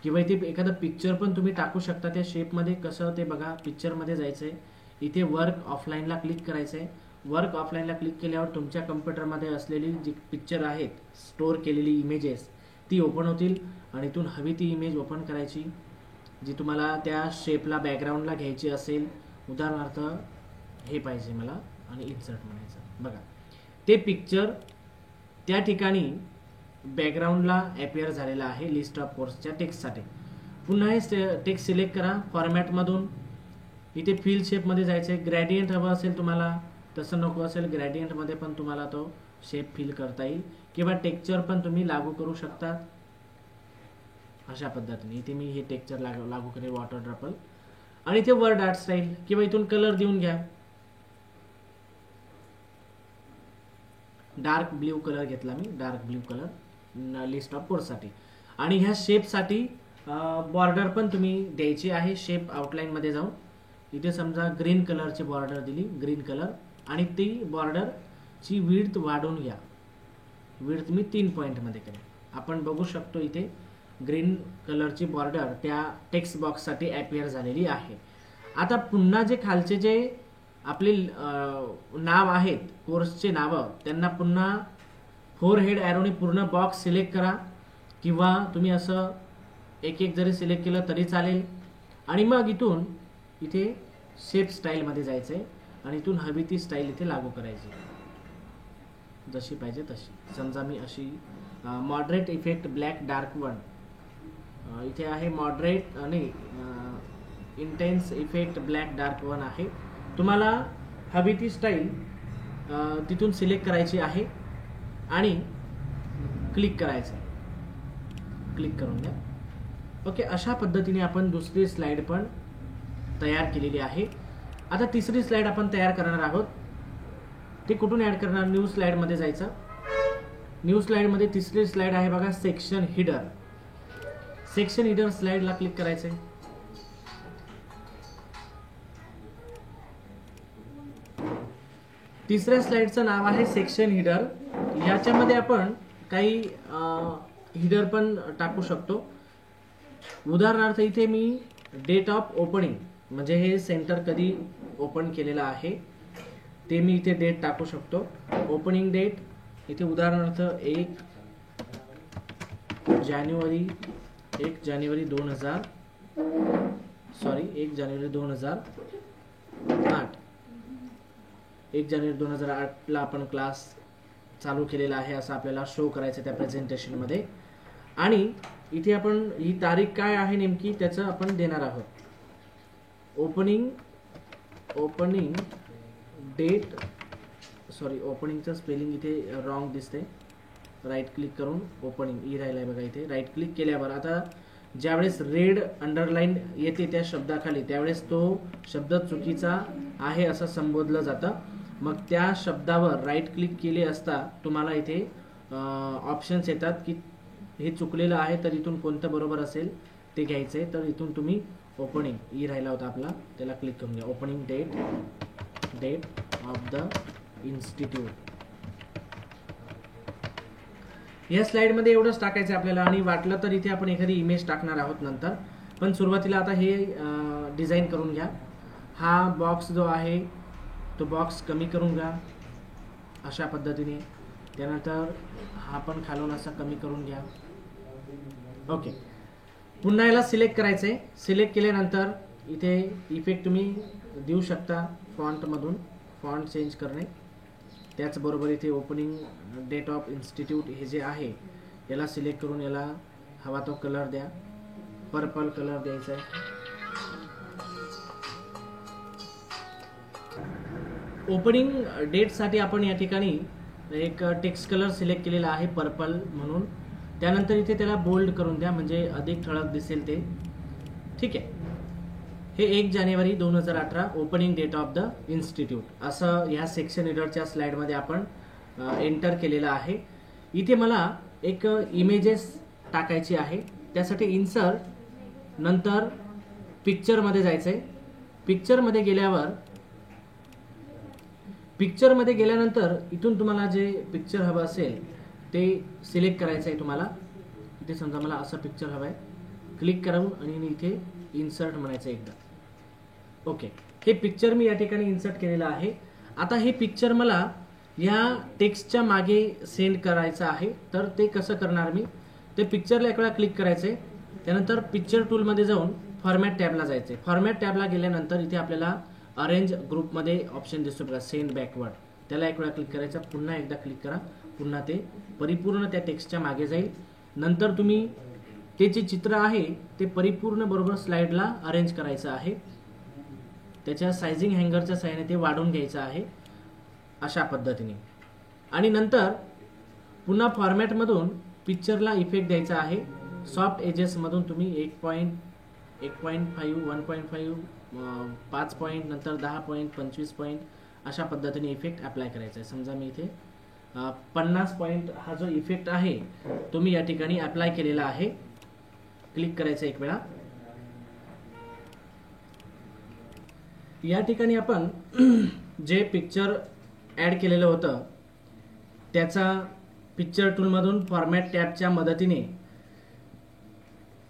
किंवा इथे एखादं पिक्चर पण तुम्ही टाकू शकता त्या शेपमध्ये. कसं ते बघा, पिक्चरमध्ये जायचं आहे. इथे वर्क ऑफलाईनला क्लिक करायचं आहे. वर्क ऑफलाईनला क्लिक केल्यावर तुमच्या कम्प्युटरमध्ये असलेली जी पिक्चर आहेत स्टोअर केलेली इमेजेस ती ओपन होतील आणि इथून हवी ती इमेज ओपन करायची जी तुम्हाला त्या शेपला बॅकग्राऊंडला घ्यायची असेल. उदाहरणार्थ हे पाहिजे मला आणि इन्सर्ट म्हणायचं. बघा, ते पिक्चर त्या ठिकाणी बॅकग्राऊंडला अपियर झालेला आहे लिस्ट ऑफ कोर्सच्या टेक्स्टसाठी. पुन्हा हे टेक्स्ट सिलेक्ट करा फॉर्मॅटमधून. इथे फिल शेपमध्ये जायचं आहे. ग्रॅडियंट हवं असेल तुम्हाला, तसं नको असेल ग्रॅडियंटमध्ये पण तुम्हाला तो शेप फिल करता येईल किंवा टेक्स्चर पण तुम्ही लागू करू शकता अशा पद्धतीने. इथे मी हे टेक्स्चर लागू करेल वॉटर ड्रॉपल. आणि इथे वर्ड आर्ट स्टाईल किंवा इथून कलर देऊन घ्या. डार्क ब्ल्यू कलर घेतला मी, dark blue colour list of कोर्ससाठी. आणि ह्या शेपसाठी बॉर्डर पण तुम्ही द्यायची आहे. शेप आउटलाईनमध्ये जाऊन इथे समजा ग्रीन कलरची बॉर्डर दिली, ग्रीन कलर, आणि ती बॉर्डरची विड्थ वाढवून घ्या. विड्थ मी 3 पॉईंटमध्ये केली. आपण बघू शकतो इथे ग्रीन कलरची बॉर्डर त्या टेक्स्ट बॉक्ससाठी अपियर झालेली आहे. आता पुन्हा जे खालचे जे आपले नाव आहेत कोर्सचे नावं त्यांना पुन्हा 4 हेड ॲरोने पूर्ण बॉक्स सिलेक्ट करा किंवा तुम्ही असं एक एक जरी सिलेक्ट केलं तरी चालेल. आणि मग इथून इथे शेप स्टाईलमध्ये जायचं आहे आणि इथून हवी ती स्टाईल इथे लागू करायची जशी पाहिजे तशी. समजा मी अशी moderate effect black dark one इथे आहे. मॉडरेट आणि intense effect black dark one आहे. तुम्हाला हवी ती स्टाईल तिथून सिलेक्ट करायची आहे आणि क्लिक करायचं. क्लिक करून द्या. ओके, अशा पद्धतीने आपण दुसरी स्लाइड पण तयार केलेली आहे. आता तिसरी स्लाइड आपण तयार करणार आहोत. ते कुठून ॲड करणार? न्यू स्लाइडमध्ये जायचं. न्यू स्लाइडमध्ये तिसरी स्लाइड आहे बघा, सेक्शन हिडर. सेक्शन हिडर स्लाइडला क्लिक करायचं आहे. तिसऱ्या स्लाइडचं नाव आहे सेक्शन हिडर. याच्यामध्ये आपण काही हिडर पण टाकू शकतो. उदाहरणार्थ इथे मी डेट ऑफ ओपनिंग म्हणजे हे सेंटर कधी ओपन केलेलं आहे ते मी इथे डेट टाकू शकतो. ओपनिंग डेट इथे उदाहरणार्थ 1 जानेवारी 2008 1 जानेवारी 2008 ला आपण क्लास चालू केलेला आहे असं आपल्याला शो करायचं त्या प्रेझेंटेशनमध्ये. आणि इथे आपण ही तारीख काय आहे नेमकी त्याचं आपण देणार आहोत. ओपनिंग डेट सॉरी ओपनिंगचं स्पेलिंग इथे रॉंग दिसते. राईट क्लिक करून ओपनिंग ई राहिला आहे बघा इथे. राईट क्लिक केल्यावर आता ज्यावेळेस रेड अंडरलाईन येते त्या शब्दाखाली त्यावेळेस तो शब्द चुकीचा आहे असं संबोधलं जातं. मग त्या शब्दावर राईट क्लिक केले असता तुम्हाला इथे ऑप्शन्स येतात की हे चुकलेलं आहे तर इथून कोणतं बरोबर असेल ते घ्यायचं आहे. तर इथून तुम्ही ओपनिंग ई राहिला होता आपला त्याला क्लिक करून घ्या. Opening date of the institute. या स्लाइडमध्ये एवढंच टाकायचं आपल्याला आणि वाटलं तर इथे आपण एखादी इमेज टाकणार आहोत नंतर. पण सुरुवातीला आता हे डिझाईन करून घ्या. हा बॉक्स जो आहे तो बॉक्स कमी करून घ्या अशा पद्धतीने. त्यानंतर हा पण खालून असा कमी करून घ्या. ओके. पुन्हा याला सिलेक्ट करायचं आहे. सिलेक्ट केल्यानंतर इथे इफेक्ट तुम्ही देऊ शकता फॉन्टमधून. फॉन्ट चेंज करणे. त्याचबरोबर इथे ओपनिंग डेट ऑफ इन्स्टिट्यूट हे जे आहे याला सिलेक्ट करून याला हवा तो कलर द्या. पर्पल कलर द्यायचा आहे. ओपनिंग डेटसाठी आपण या ठिकाणी एक टेक्स्ट कलर सिलेक्ट केलेला आहे पर्पल म्हणून. त्यानंतर इथे त्याला बोल्ड करून द्या म्हणजे अधिक ठळक दिसेल ते. ठीक आहे. हे 1 जानेवारी 2018 opening date of the institute असं ह्या सेक्शन एडिटरच्या स्लाइडमध्ये आपण एंटर केलेलं आहे. इथे मला एक इमेजेस टाकायची आहे. त्यासाठी इन्सर्ट नंतर पिक्चरमध्ये जायचं आहे. पिक्चरमध्ये गेल्यानंतर इथून तुम्हाला जे पिक्चर हवं असेल ते सिलेक्ट करायचं आहे तुम्हाला. इथे समजा मला असं पिक्चर हवं आहे. क्लिक करून आणि इथे इन्सर्ट म्हणायचं एकदा. ओके. हे पिक्चर मी या ठिकाणी इन्सर्ट केलेलं आहे. आता हे पिक्चर मला या टेक्स्टच्या मागे सेंड करायचं आहे. तर ते कसं करणार मी. ते पिक्चरला एक वेळा क्लिक करायचं आहे. त्यानंतर पिक्चर टूलमध्ये जाऊन फॉर्मॅट टॅबला जायचं आहे. फॉर्मॅट टॅबला गेल्यानंतर इथे आपल्याला अरेंज ग्रुपमध्ये ऑप्शन दिसतो बघा सेंड बॅकवर्ड. त्याला एक वेळा क्लिक करायचं. पुन्हा एकदा क्लिक करा. पुन्हा ते परिपूर्ण त्या टेक्स्टच्या मागे जाईल. नंतर तुम्ही ते जे चित्र आहे ते परिपूर्ण बरोबर स्लाइडला अरेंज करायचं आहे. त्याच्या सायझिंग हँगरच्या सहाय्याने ते वाढवून घ्यायचं आहे अशा पद्धतीने. आणि नंतर पुन्हा फॉर्मॅटमधून पिक्चरला इफेक्ट द्यायचा आहे. सॉफ्ट एजेसमधून तुम्ही 1.5 1.5 5 पॉईंट नंतर 10 पॉईंट 25 पॉईंट अशा पद्धतीने इफेक्ट अप्लाय करायचा आहे. समजा मी इथे 50 पॉईंट हा जो इफेक्ट आहे तो मी या ठिकाणी अप्लाय केलेला आहे. क्लिक करायचं एक वेळा. या ठिकाणी आपण जे पिक्चर ॲड केलेलं होतं त्याचा पिक्चर टूलमधून फॉर्मॅट टॅबच्या मदतीने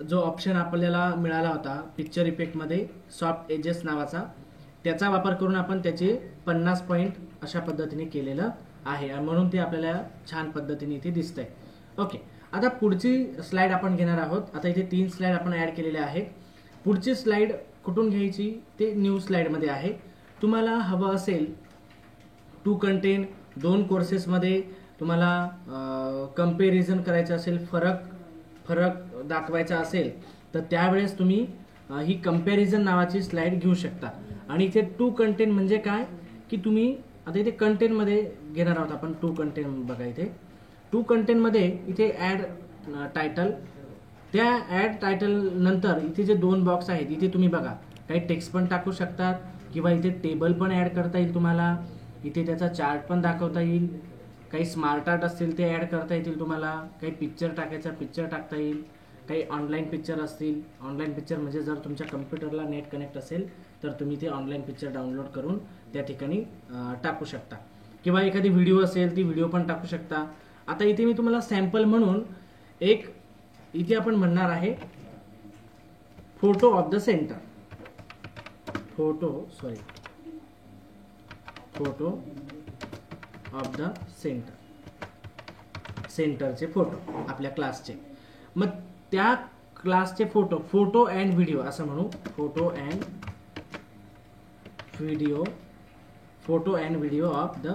जो ऑप्शन आपल्याला मिळाला होता पिक्चर इफेक्टमध्ये सॉफ्ट एजेस नावाचा त्याचा वापर करून आपण त्याचे 50 पॉईंट अशा पद्धतीने केलेलं आहे. म्हणून ते आपल्याला छान पद्धतीने इथे दिसतंय. ओके. आता पुढची स्लाइड आपण घेणार आहोत. आता इथे 3 स्लाइड आपण ॲड केलेल्या आहेत. पुढची स्लाइड कुठून घ्यायची ते न्यू स्लाइडमध्ये आहे. तुम्हाला हवं असेल टू कंटेंट 2 कोर्सेसमध्ये तुम्हाला कंपॅरिझन करायचं असेल फरक दाखवायचा असेल तर त्यावेळेस तुम्ही ही कंपॅरिझन नावाची स्लाइड घेऊ शकता. आणि इथे टू कंटेंट म्हणजे काय की तुम्ही आता इथे कंटेंटमध्ये घेणार आहोत आपण टू कंटेंट. बघा इथे टू कंटेंटमध्ये इथे ॲड टायटल. त्या ॲड टायटल नंतर इथे जे 2 बॉक्स आहेत इथे तुम्ही बघा काही टेक्स्ट पण टाकू शकतात किंवा इथे टेबल पण ॲड करता येईल तुम्हाला. इथे त्याचा चार्ट पण दाखवता येईल. काही स्मार्ट आर्ट असतील ते ॲड करता येतील तुम्हाला. काही पिक्चर टाकायचा पिक्चर टाकता येईल. काही ऑनलाईन पिक्चर असतील. ऑनलाईन पिक्चर म्हणजे जर तुमच्या कम्प्युटरला नेट कनेक्ट असेल तर तुम्ही ते ऑनलाईन पिक्चर डाउनलोड करून त्या ठिकाणी टाकू शकता. किंवा एखादी व्हिडिओ असेल ती व्हिडिओ पण टाकू शकता. आता इथे मी तुम्हाला सॅम्पल म्हणून एक इथे आपण म्हणणार आहे photo of the centre. Photo of the सेंटरचे फोटो आपल्या क्लासचे. मग त्या क्लासचे फोटो अँड व्हिडिओ असं म्हणू. Photo and video of the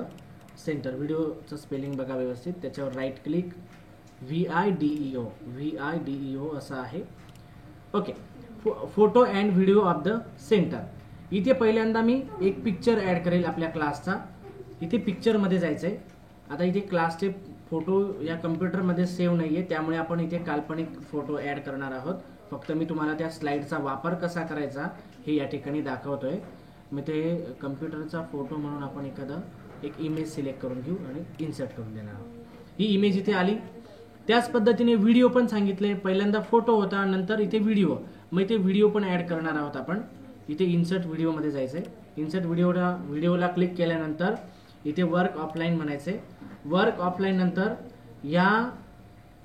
centre. व्हिडिओचं स्पेलिंग बघा व्यवस्थित. त्याच्यावर राईट क्लिक VIDEO असं आहे. Okay. Photo and video of the centre. इथे पहिल्यांदा मी एक पिक्चर ॲड करेल आपल्या क्लासचा. इथे पिक्चरमध्ये जायचं आहे. आता इथे क्लासचे फोटो या कम्प्युटरमध्ये सेव्ह नाही आहे, त्यामुळे आपण इथे काल्पनिक फोटो ॲड करणार आहोत. फक्त मी तुम्हाला त्या स्लाईडचा वापर कसा करायचा हे या ठिकाणी दाखवतोय. मी ते कम्प्युटरचा फोटो म्हणून आपण एक इमेज सिलेक्ट करून घेऊ आणि इन्सर्ट करून देणार आहोत. ही इमेज इथे आली. त्याच पद्धतीने व्हिडिओ पण सांगितले. पहिल्यांदा फोटो होता, नंतर इथे व्हिडिओ. मग इथे व्हिडिओ पण ॲड करणार आहोत आपण. इथे इन्सर्ट व्हिडिओमध्ये जायचं आहे. इन्सर्ट व्हिडिओला क्लिक केल्यानंतर इथे वर्क ऑफलाईन म्हणायचं आहे. वर्क ऑफलाईन नंतर या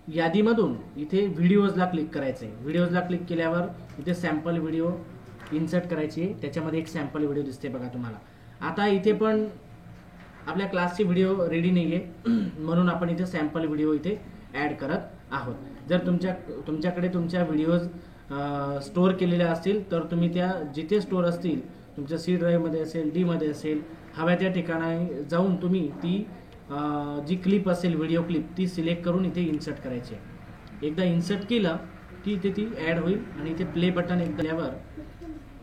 यादीमधून इथे व्हिडिओजला क्लिक करायचं आहे. व्हिडिओजला क्लिक केल्यावर इथे सॅम्पल व्हिडिओ इन्सर्ट करायची आहे. त्याच्यामध्ये एक सॅम्पल व्हिडिओ दिसते बघा तुम्हाला. आता इथे पण आपल्या क्लासची व्हिडिओ रेडी नाही आहे, म्हणून आपण इथे सॅम्पल व्हिडिओ इथे ॲड करत आहोत. जर तुमच्याकडे तुमच्या व्हिडिओज स्टोअर केलेल्या असतील तर तुम्ही त्या जिथे स्टोअर असतील, तुमच्या सी ड्राईव्हमध्ये असेल, डीमध्ये असेल, हव्या त्या ठिकाणी जाऊन तुम्ही ती जी क्लिप असेल, व्हिडिओ क्लिप, ती सिलेक्ट करून इथे इन्सर्ट करायची आहे. एकदा इन्सर्ट केलं की इथे ती ॲड होईल आणि इथे प्ले बटन एकदा दिल्यावर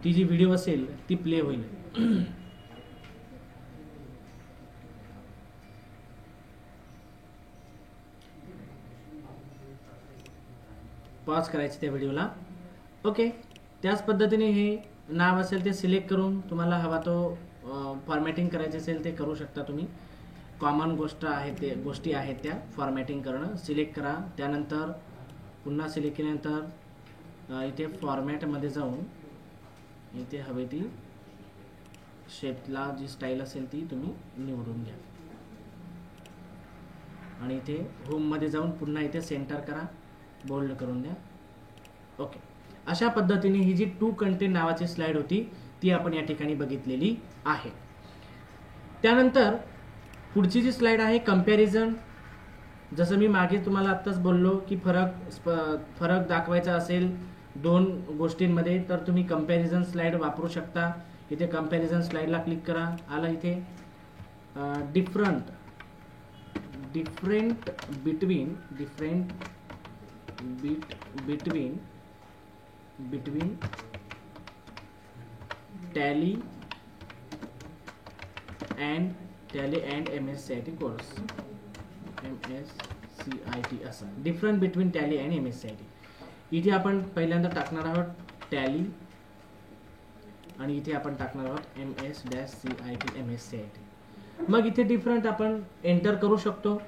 ती जी व्हिडिओ असेल ती प्ले होईल. पॉज करायची त्या व्हिडिओला. ओके. त्याच पद्धतीने हे नाव असेल ते सिलेक्ट करून तुम्हाला हवा तो फॉर्मॅटिंग करायचे असेल ते करू शकता तुम्ही. कॉमन गोष्टी आहेत त्या फॉर्मॅटिंग करणं. सिलेक्ट करा. त्यानंतर पुन्हा सिलेक्ट केल्यानंतर इथे फॉर्मॅटमध्ये जाऊन इथे हवी ती शेपला जी स्टाईल असेल ती तुम्ही निवडून घ्या आणि इथे होममध्ये जाऊन पुन्हा इथे सेंटर करा, बोल्ड करून द्या. ओके. अशा पद्धतीने ही जी टू कंटेंट नावाची स्लाइड होती ती आपण या ठिकाणी बघितलेली आहे. त्यानंतर पुढची जी स्लाइड आहे कंपॅरिझन. जसं मी मागे तुम्हाला आत्ताच बोललो की फरक दाखवायचा असेल दोन गोष्टींमध्ये तर तुम्ही कंपॅरिझन स्लाइड वापरू शकता. इथे कंपॅरिझन स्लाइडला क्लिक करा. आला इथे different between tally and MSCIT course, MSCIT असा. Different between tally and MSCIT. इथे आपण पहिल्यांदा टाकणार आहोत टॅली आणि इथे आपण टाकणार आहोत MSCIT. मग इथे डिफरंट आपण एंटर करू शकतो.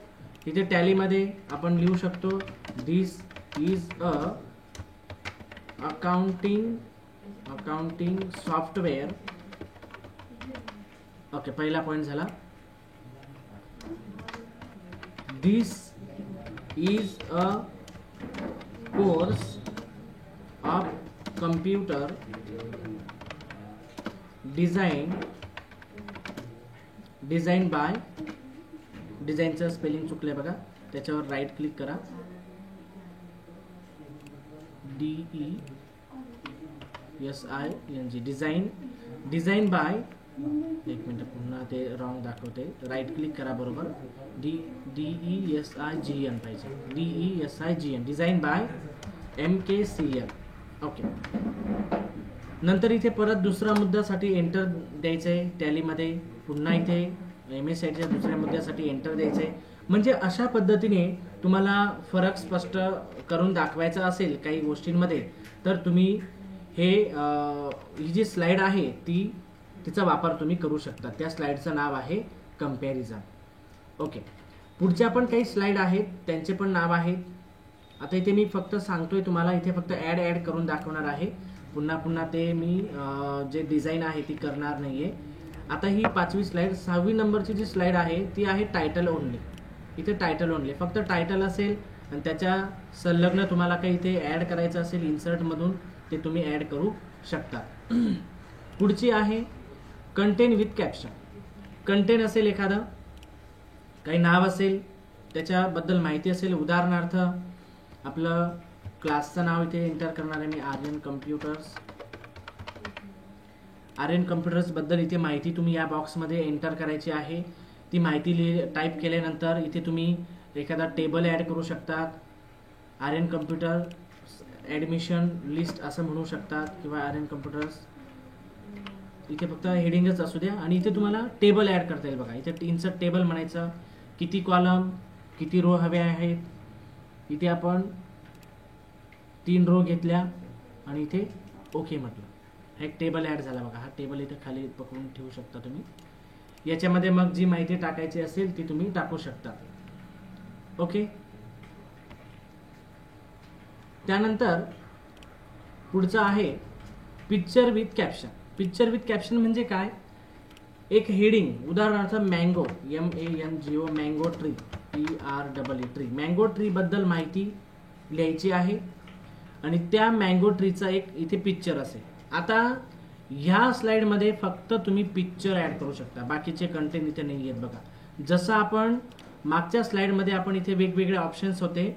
इथे टॅलीमध्ये आपण लिहू शकतो this is a accounting software. Okay. पहिला पॉइंट झाला. This is a course of computer design by. डिझाईनचं स्पेलिंग चुकलंय बघा, त्याच्यावर राईट क्लिक करा. DESING design by. एक मिनिट, पुन्हा ते रॉंग दाखवते. राईट क्लिक करा. बरोबर. DESIGN पाहिजे. DESIGN design by MKCL. Okay. नंतर इथे परत दुसऱ्या मुद्द्यासाठी एंटर द्यायचं आहे टॅलीमध्ये. पुन्हा इथे MSCITच्या दुसऱ्या मुद्द्यासाठी एंटर द्यायचं आहे. म्हणजे अशा पद्धतीने तुम्हाला फरक स्पष्ट करून दाखवायचा असेल काही गोष्टींमध्ये तर तुम्ही ही जी स्लाइड आहे तिचा वापर तुम्ही करू शकता. त्या स्लाइडचं नाव आहे कंपॅरिझन. ओके. पुढच्या पण काही स्लाइड आहेत, त्यांचे पण नाव आहेत. आता इथे मी फक्त सांगतोय तुम्हाला, इथे फक्त ॲड करून दाखवणार आहे. पुन्हा ते मी जे डिझाईन आहे ती करणार नाहीये. आता ही 5वी स्लाइड. 6वी नंबरची जी स्लाइड आहे ती आहे टायटल ओनली. इथे टायटल ओनली, फक्त टायटल असेल आणि त्याच्या संलग्न तुम्हाला काही इथे ॲड करायचं असेल इन्सर्टमधून ते तुम्ही ॲड करू शकता. पुढची आहे कंटेंट विथ कॅप्शन. कंटेंट असेल, एखादं काही नाव असेल, त्याच्याबद्दल माहिती असेल. उदाहरणार्थ आपलं क्लासचं नाव इथे एंटर करणार आहे मी, आर्यन कम्प्युटर्स बद्दल इथे माहिती तुम्ही या बॉक्समध्ये एंटर करायची आहे. ती माहिती टाईप केल्यानंतर इथे तुम्ही एखादा टेबल ॲड करू शकतात. आर्यन कम्प्युटर ॲडमिशन लिस्ट असं म्हणू शकतात किंवा आर्यन कम्प्युटर्स इथे फक्त हेडिंगच असू द्या आणि इथे तुम्हाला टेबल ॲड करता येईल बघा. इथे इन्सर्ट टेबल म्हणायचं, किती कॉलम किती रो हवे आहेत. इथे आपण 3 रो घेतल्या आणि इथे ओके म्हटलं. हा एक टेबल ॲड झाला बघा. हा टेबल इथे खाली पकडून ठेवू शकता तुम्ही. याच्यामध्ये मग जी माहिती टाकायची असेल ती तुम्ही टाकू शकता. ओके. त्यानंतर पुढचं आहे picture with caption. Picture with caption म्हणजे काय? एक हेडिंग, उदाहरणार्थ mango, MANGO, mango tree, TREE tree, mango tree बद्दल माहिती लिहायची आहे आणि त्या मँगो ट्रीचा एक इथे पिक्चर असेल. आता ह्या स्लाइडमध्ये फक्त तुम्ही पिक्चर ॲड करू शकता, बाकीचे कंटेंट इथे नाही आहेत बघा. जसं आपण मागच्या स्लाइडमध्ये आपण इथे वेगवेगळे ऑप्शन्स होते,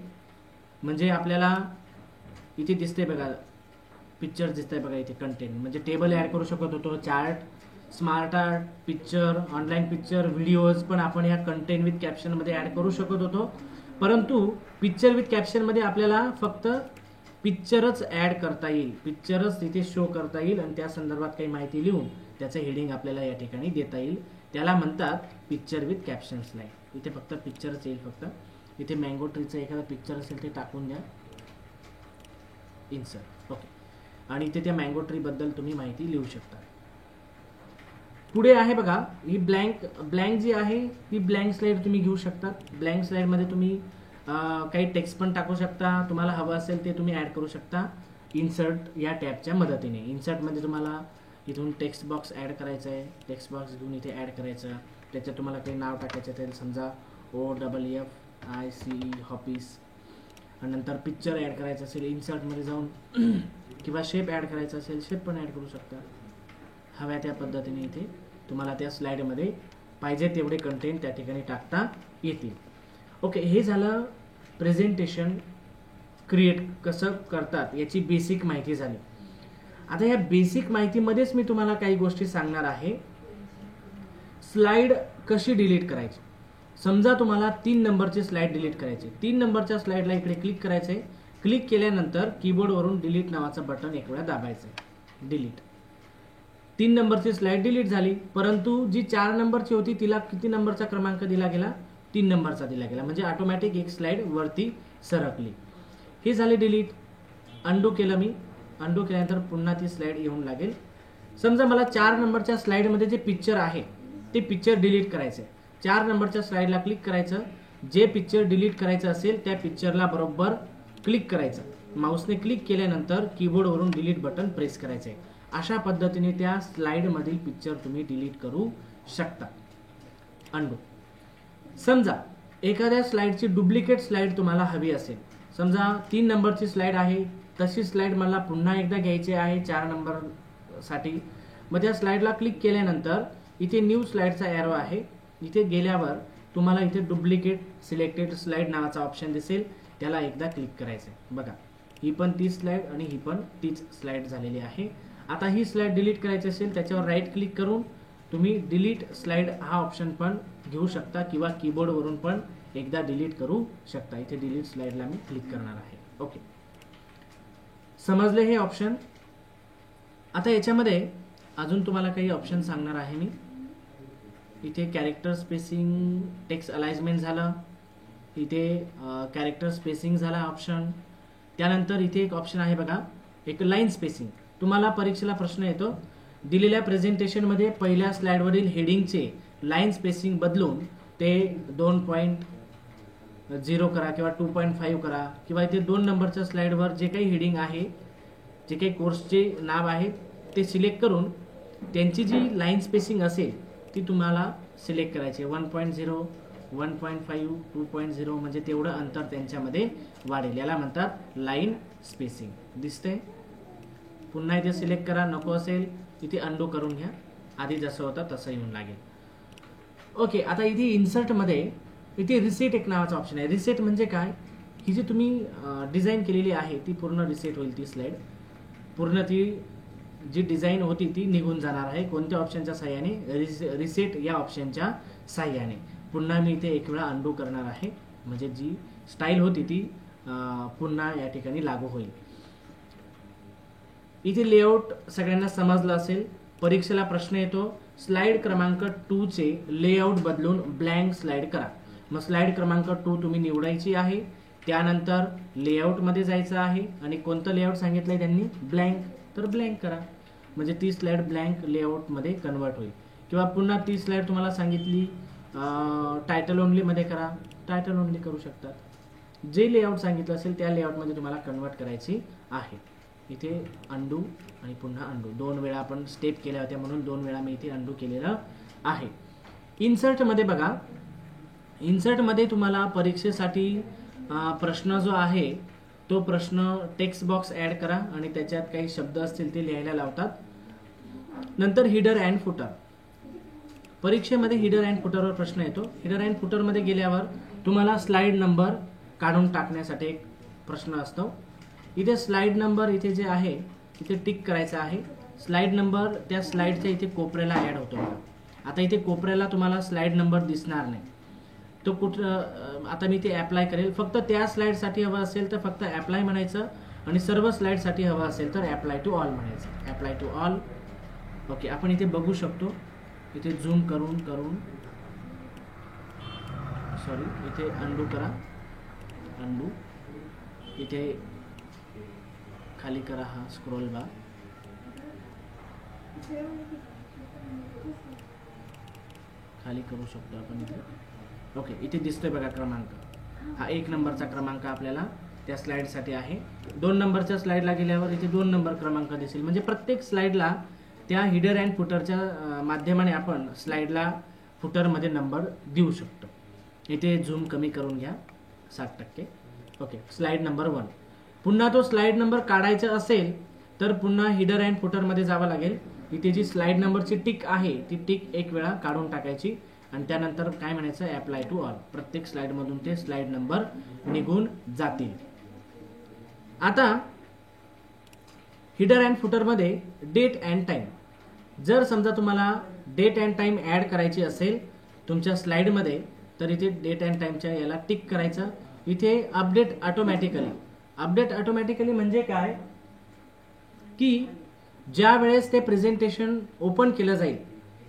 म्हणजे आपल्याला इथे दिसते बघा पिक्चर दिसतंय बघा. इथे कंटेंट म्हणजे टेबल ॲड करू शकत होतो, chart, smart art, picture, online picture, videos पण आपण ह्या कंटेंट विथ कॅप्शनमध्ये ॲड करू शकत होतो. परंतु पिक्चर विथ कॅप्शनमध्ये आपल्याला फक्त पिक्चरच ॲड करता येईल, पिक्चरच तिथे शो करता येईल आणि त्या संदर्भात काही माहिती लिहून त्याचं हेडिंग आपल्याला या ठिकाणी देता येईल. त्याला म्हणतात पिक्चर विथ कॅप्शन स्लाइड. इथे फक्त पिक्चरच येईल. फक्त इथे मँगो ट्रीचं एखादा पिक्चर असेल ते टाकून द्या, इन्सर्ट. ओके. आणि इथे त्या मँगो ट्री बद्दल तुम्ही माहिती लिहू शकता. पुढे आहे बघा ही ब्लँक जी आहे ती ब्लँक स्लाइड तुम्ही घेऊ शकता. ब्लँक स्लाइडमध्ये तुम्ही काही टेक्स्ट पण टाकू शकता, तुम्हाला हवं असेल ते तुम्ही ॲड करू शकता इन्सर्ट या टॅबच्या मदतीने. इन्सर्टमध्ये तुम्हाला इथून टेक्स्ट बॉक्स ॲड करायचं आहे. टेक्स्ट बॉक्स घेऊन इथे ॲड करायचं. त्याच्यात तुम्हाला काही नाव टाकायचं असेल, समजा OFFICE हॉपीस. आणि नंतर पिक्चर ॲड करायचं असेल इन्सर्टमध्ये जाऊन, किंवा शेप ॲड करायचा असेल शेप पण ॲड करू शकता. हव्या त्या पद्धतीने इथे तुम्हाला त्या स्लाइडमध्ये पाहिजे तेवढे कंटेंट त्या ठिकाणी टाकता येतील. ओके. हे झालं प्रेझेंटेशन क्रिएट कसं करतात याची बेसिक माहिती झाली. आता या बेसिक माहितीमध्येच मी तुम्हाला काही गोष्टी सांगणार आहे. स्लाइड कशी डिलीट करायची. समजा तुम्हाला 3 नंबरची स्लाइड डिलीट करायची. 3 नंबरच्या स्लाइडला इकडे क्लिक करायचंय. क्लिक केल्यानंतर कीबोर्डवरून डिलीट नावाचं बटन एक वेळा दाबायचं. डिलीट. 3 नंबरची स्लाइड डिलीट झाली. परंतु जी 4 नंबरची होती तिला किती नंबरचा क्रमांक दिला गेला? 3 नंबरचा दिला गेला. म्हणजे ऑटोमॅटिक एक स्लाइड वरती सरकली. हे झाले डिलीट. अंडू केलं मी. अंडू केल्यानंतर पुन्हा ती स्लाइड येऊन लागेल. समजा मला 4 नंबरच्या स्लाइडमध्ये जे पिक्चर आहे ते पिक्चर डिलीट करायचं आहे. 4 नंबरच्या स्लाइडला क्लिक करायचं. जे पिक्चर डिलीट करायचं असेल त्या पिक्चरला बरोबर क्लिक करायचं. माऊसने क्लिक केल्यानंतर कीबोर्डवरून डिलीट बटन प्रेस करायचं आहे. अशा पद्धतीने त्या स्लाइडमधील पिक्चर तुम्ही डिलीट करू शकता. अंडू. समजा एखाद्या स्लाइडची डुप्लिकेट स्लाइड तुम्हाला हवी असेल, समजा 3 नंबरची स्लाइड आहे, तशी स्लाइड मला पुन्हा एकदा घ्यायची आहे 4 नंबरसाठी. मग त्या स्लाइडला क्लिक केल्यानंतर इथे न्यू स्लाइडचा एरो आहे. इथे गेल्यावर तुम्हाला इथे डुप्लिकेट सिलेक्टेड स्लाइड नावाचा ऑप्शन दिसेल, त्याला एकदा क्लिक करायचं आहे. बघा ही पण तीच स्लाइड आणि ही पण तीच स्लाइड झालेली आहे. आता ही स्लाइड डिलीट करायची असेल त्याच्यावर राईट क्लिक करून तुम्ही डिलीट स्लाइड हा ऑप्शन पण घेऊ शकता किंवा कीबोर्डवरून पण एकदा डिलीट करू शकता. इथे डिलीट स्लाइडला मी क्लिक करणार आहे. ओके. समजले हे ऑप्शन. आता याच्यामध्ये अजून तुम्हाला काही ऑप्शन सांगणार आहे मी. इथे कॅरेक्टर स्पेसिंग, टेक्स्ट अलाइनमेंट झालं, इथे कॅरेक्टर स्पेसिंग झाला ऑप्शन. त्यानंतर इथे एक ऑप्शन आहे बघा, एक लाईन स्पेसिंग. तुम्हाला परीक्षेला प्रश्न येतो, दिलेल्या प्रेझेंटेशनमध्ये पहिल्या स्लाइडवरील हेडिंगचे लाईन स्पेसिंग बदलून ते 2.0 करा किंवा 2.5 करा, किंवा इथे 2 नंबरच्या स्लाइडवर जे काही हेडिंग आहे, जे काही कोर्सचे नाव आहे ते सिलेक्ट करून त्यांची जी लाईन स्पेसिंग असेल ती तुम्हाला सिलेक्ट करायची. 1.0, 1.5, 2.0 म्हणजे तेवढं अंतर त्यांच्यामध्ये वाढेल. याला म्हणतात लाईन स्पेसिंग. दिसते. पुन्हा इथे सिलेक्ट करा. नको असेल इथे अंडू करून घ्या. आधी जसं होतं तसं येऊन लागेल. ओके. आता इथे इन्सर्टमध्ये इथे रिसेट एक नावाचा ऑप्शन आहे. रिसेट म्हणजे काय? ही जी तुम्ही डिझाईन केलेली आहे ती पूर्ण रिसेट होईल. ती स्लाइड पूर्ण ती जी डिझाईन होती ती निघून जाणार आहे. कोणत्या ऑप्शनच्या साह्याने? रिसेट या ऑप्शनच्या साह्याने. पुन्हा मी इथे एक वेळा अंडू करणार आहे, म्हणजे जी स्टाईल होती ती पुन्हा या ठिकाणी लागू होईल. इथे लेआउट सगळ्यांना समजलं असेल. परीक्षेला प्रश्न येतो स्लाइड क्रमांक 2 चे लेआउट बदलून ब्लँक स्लाइड करा. मग स्लाइड क्रमांक 2 तुम्ही निवडायची आहे. त्यानंतर लेआउट मध्ये जायचं आहे आणि कोणतं लेआउट सांगितलंय त्यांनी ब्लँक, तर ब्लँक करा. म्हणजे ती स्लाइड ब्लँक लेआउट मध्ये कन्वर्ट होईल. किंवा पुन्हा ती स्लाइड तुम्हाला सांगितली टायटल ओनली मध्ये करा, टायटल ओनली करू शकतात. जे लेआउट सांगितलं असेल त्या लेआउट मध्ये तुम्हाला कन्वर्ट करायची आहे. इथे अंडू आणि पुन्हा अंडू 2 वेळा आपण स्टेप केल्या होत्या म्हणून 2 वेळा मी इथे अंडू केलेलं आहे. इन्सर्ट मध्ये बघा, इन्सर्ट मध्ये तुम्हाला परीक्षेसाठी प्रश्न जो आहे तो प्रश्न टेक्स्ट बॉक्स ऍड करा आणि त्याच्यात काही शब्द असतील ते लिहायला लावतात. नंतर हिडर अँड फुटर, परीक्षेमध्ये हिडर अँड फुटरवर प्रश्न येतो. हिडर अँड फुटर मध्ये गेल्यावर तुम्हाला स्लाइड नंबर काढून टाकण्यासाठी एक प्रश्न असतो. इथे स्लाइड नंबर इथे जे आहे इथे टिक करायचा आहे. स्लाइड नंबर त्या स्लाइडच्या इथे कोपऱ्याला ऍड होतो. आता इथे कोपऱ्याला तुम्हाला स्लाइड नंबर दिसणार नाही. तो कुठं आता मी ते अप्लाय करेल. फक्त त्या स्लाइडसाठी हवं असेल तर फक्त अप्लाय म्हणायचं आणि सर्व स्लाइडसाठी हवं असेल तर अप्लाय टू ऑल म्हणायचं. Apply to all. ओके, आपण इथे बघू शकतो. इथे झूम करून सॉरी इथे अंडू करा, अंडू. इथे खाली करा हा स्क्रोल बार. खाली करू शकतो आपण इथे. ओके, इथे दिसतोय बघा क्रमांक. हा 1 नंबरचा क्रमांक आपल्याला त्या स्लाइडसाठी आहे. 2 नंबरच्या स्लाइडला गेल्यावर इथे 2 नंबर क्रमांक दिसेल. म्हणजे प्रत्येक स्लाइडला त्या हिडर अँड फुटरच्या माध्यमाने आपण स्लाइडला फुटरमध्ये नंबर देऊ शकतो. इथे झूम कमी करून घ्या 60%. Okay, slide number 1. पुन्हा तो स्लाइड नंबर काढायचा असेल तर पुन्हा हिडर अँड फुटरमध्ये जावं लागेल. इथे जी स्लाइड नंबरची टिक आहे ती टिक एक वेळा काढून टाकायची आणि त्यानंतर काय म्हणायचं अप्लाय टू ऑल. प्रत्येक स्लाइड मधून ते स्लाइड नंबर निघून जातील. आता हिडर अँड फुटर मध्ये डेट अँड टाइम. जर समजा तुम्हाला डेट अँड टाइम ऍड करायची असेल तुमच्या स्लाइड मध्ये तर इथे डेट अँड टाइमच्या याला टिक करायचं. इथे अपडेट ऑटोमॅटिकली. अपडेट ऑटोमॅटिकली म्हणजे काय की ज्या वेळेस ते प्रेझेंटेशन ओपन केलं जाईल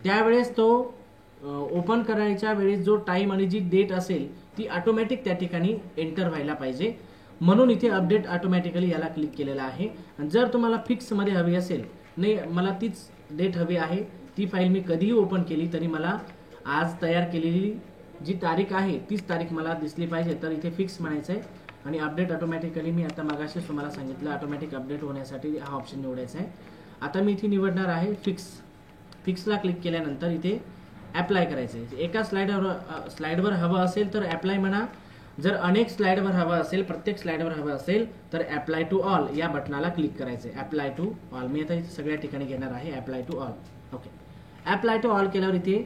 त्यावेळेस तो ओपन करायच्या वेळेस जो टाइम आणि जी डेट असेल ती ऑटोमॅटिक त्या ठिकाणी एंटर व्हायला पाहिजे. म्हणून इथे अपडेट ऑटोमॅटिकली याला क्लिक केलेला आहे. जर तुम्हाला फिक्स मध्ये हवी असेल, नाही मला तीच डेट हवी आहे, ती फाईल मी कधीही ओपन केली तरी मला आज तयार केलेली जी तारीख आहे तीच तारीख मला दिसली पाहिजे, तर इथे फिक्स म्हणायचं आहे. आणि अपडेट ऑटोमॅटिकली मी आता मागाशीच तुम्हाला सांगितलं ऑटोमॅटिक अपडेट होण्यासाठी हा ऑप्शन निवडायचा आहे. आता मी इथे निवडणार आहे फिक्स. फिक्सला क्लिक केल्यानंतर इथे अप्लाय करायचं आहे. एका स्लाइडवर हवं असेल तर अप्लाय म्हणा. जर अनेक स्लाइडवर हवं असेल, प्रत्येक स्लाइडवर हवं असेल तर अप्लाय टू ऑल या बटनाला क्लिक करायचं आहे. अप्लाय टू ऑल मी आता इथे सगळ्या ठिकाणी घेणार आहे apply to all. Okay, apply to all केल्यावर इथे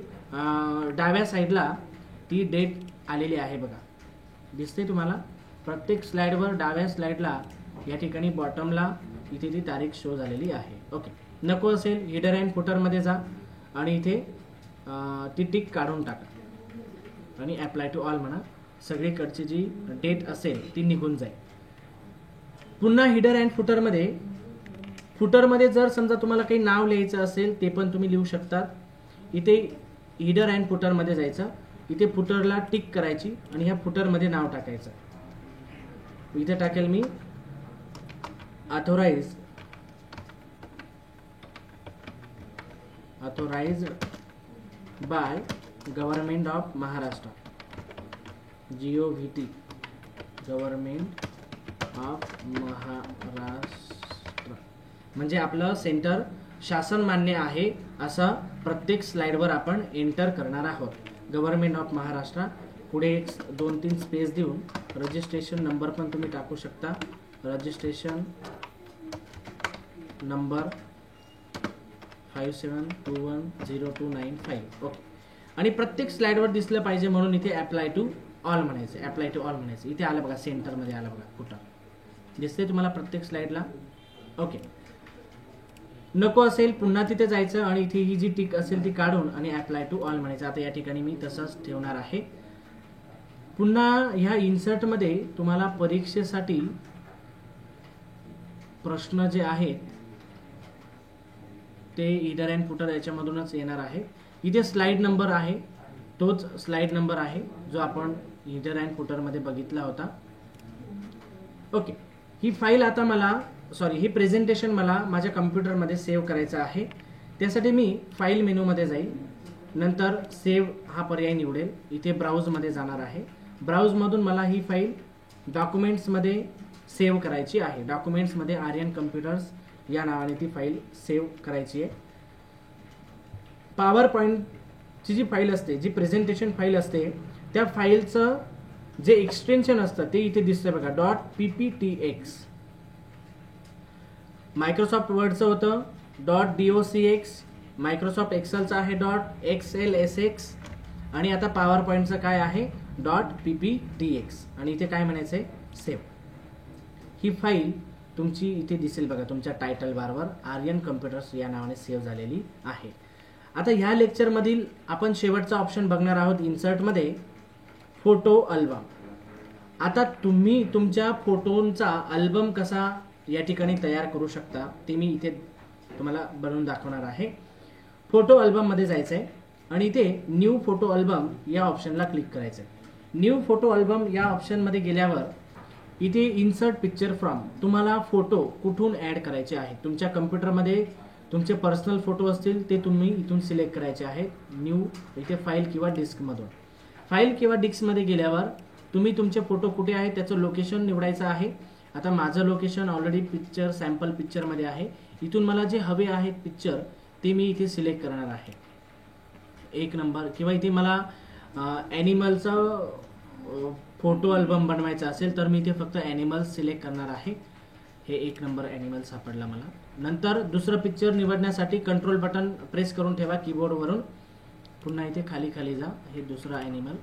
डाव्या साईडला ती डेट आलेली आहे बघा, दिसते तुम्हाला. प्रत्येक स्लाइडवर डाव्या स्लाइडला या ठिकाणी बॉटमला इथे ती तारीख शो झालेली आहे. ओके, नको असेल हिडर अँड फुटर मध्ये जा आणि इथे ती टिक काढून टाका आणि अप्लाय टू ऑल म्हणा. सगळीकडची जी डेट असेल ती निघून जाईल. पुन्हा हिडर अँड फुटरमध्ये जर समजा तुम्हाला काही नाव लिहायचं असेल ते पण तुम्ही लिहू शकतात. इथे हिडर अँड फुटरमध्ये जायचं. इथे फुटरला टिक करायची आणि ह्या फुटरमध्ये नाव टाकायचं. इथे टाकेल मी authorized by government of Maharashtra, GOVT, government of Maharashtra. म्हणजे आपलं सेंटर शासन मान्य आहे असं प्रत्येक स्लाइडवर आपण एंटर करणार आहोत. Government of Maharashtra. पुढे 2-3 स्पेस देऊन रजिस्ट्रेशन नंबर पण तुम्ही टाकू शकता. Registration number 57210295. ओके, आणि प्रत्येक स्लाइडवर दिसलं पाहिजे म्हणून इथे अप्लाय टू ऑल म्हणायचं. अप्लाय टू ऑल म्हणायचं. इथे आलं बघा, सेंटरमध्ये आलं बघा, कुठं दिसते तुम्हाला प्रत्येक स्लाइडला. ओके, नको असेल पुन्हा तिथे जायचं आणि इथे ही जी टिक असेल ती काढून आणि अप्लाय टू ऑल म्हणायचं. आता या ठिकाणी मी तसंच ठेवणार आहे. पुन्हा ह्या इन्सर्ट मध्ये तुम्हाला परीक्षेसाठी प्रश्न जे आहेत ते हिडर अँड फुटर याच्यामधूनच येणार आहे. इथे स्लाइड नंबर आहे, तोच स्लाइड नंबर आहे जो आपण हिडर अँड फुटरमध्ये बघितला होता. ओके, ही फाईल आता मला ही प्रेझेंटेशन मला माझ्या कम्प्युटरमध्ये सेव्ह करायचं आहे. त्यासाठी मी फाईल मेनूमध्ये जाईल, नंतर सेव्ह हा पर्याय निवडेल. इथे ब्राउजमध्ये जाणार आहे. ब्राउजमधून मला ही फाईल डॉक्युमेंट्समध्ये सेव्ह करायची आहे. डॉक्युमेंट्समध्ये आर्यन कम्प्युटर्स या नावाने ती फाईल सेव्ह करायची आहे. पॉवर पॉईंटची जी फाईल असते, जी प्रेझेंटेशन फाईल असते, त्या फाईलचं जे एक्सटेन्शन असतं ते इथे दिसतंय बघा, .pptx. मायक्रोसॉफ्ट वर्डचं होतं .docx, मायक्रोसॉफ्ट एक्सेलचं आहे .xlsx, आणि आता पॉवर पॉईंटचं काय आहे .pptx, आणि इथे काय म्हणायचंय सेव्ह. ही फाईल तुमची इथे दिसेल बघा, तुमच्या टायटल बारवर आर्यन कम्प्युटर्स या नावाने सेव्ह झालेली आहे. आता ह्या लेक्चरमधील आपण शेवटचा ऑप्शन बघणार आहोत इन्सर्टमध्ये, फोटो अल्बम. आता तुम्ही तुमच्या फोटोंचा अल्बम कसा या ठिकाणी तयार करू शकता ते मी इथे तुम्हाला बनवून दाखवणार आहे. फोटो अल्बममध्ये जायचं आहे आणि इथे न्यू फोटो अल्बम या ऑप्शनला क्लिक करायचं आहे. न्यू फोटो अल्बम या ऑप्शनमध्ये गेल्यावर इथे इन्सर्ट पिक्चर फ्रॉम, तुम्हाला फोटो कुठून ॲड करायचे आहेत. तुमच्या कम्प्युटरमध्ये तुमचे पर्सनल फोटो असतील ते तुम्ही इथून सिलेक्ट करायचे आहेत. न्यू इथे फाईल किंवा डिस्कमधून. फाईल किंवा डिस्कमध्ये गेल्यावर तुम्ही तुमचे फोटो कुठे आहेत त्याचं लोकेशन निवडायचं आहे. आता माझं लोकेशन ऑलरेडी पिक्चर सॅम्पल पिक्चरमध्ये आहे. इथून मला जे हवे आहेत पिक्चर ते मी इथे सिलेक्ट करणार आहे. 1 नंबर, किंवा इथे मला ॲनिमलचा फोटो अल्बम बनवायचा असेल तर मी इथे फक्त ॲनिमल्स सिलेक्ट करणार आहे. हे 1 नंबर ॲनिमल सापडला मला. नंतर दुसरं पिक्चर निवडण्यासाठी कंट्रोल बटन प्रेस करून ठेवा कीबोर्डवरून. पुन्हा इथे खाली खाली जा. हे दुसरा ॲनिमल,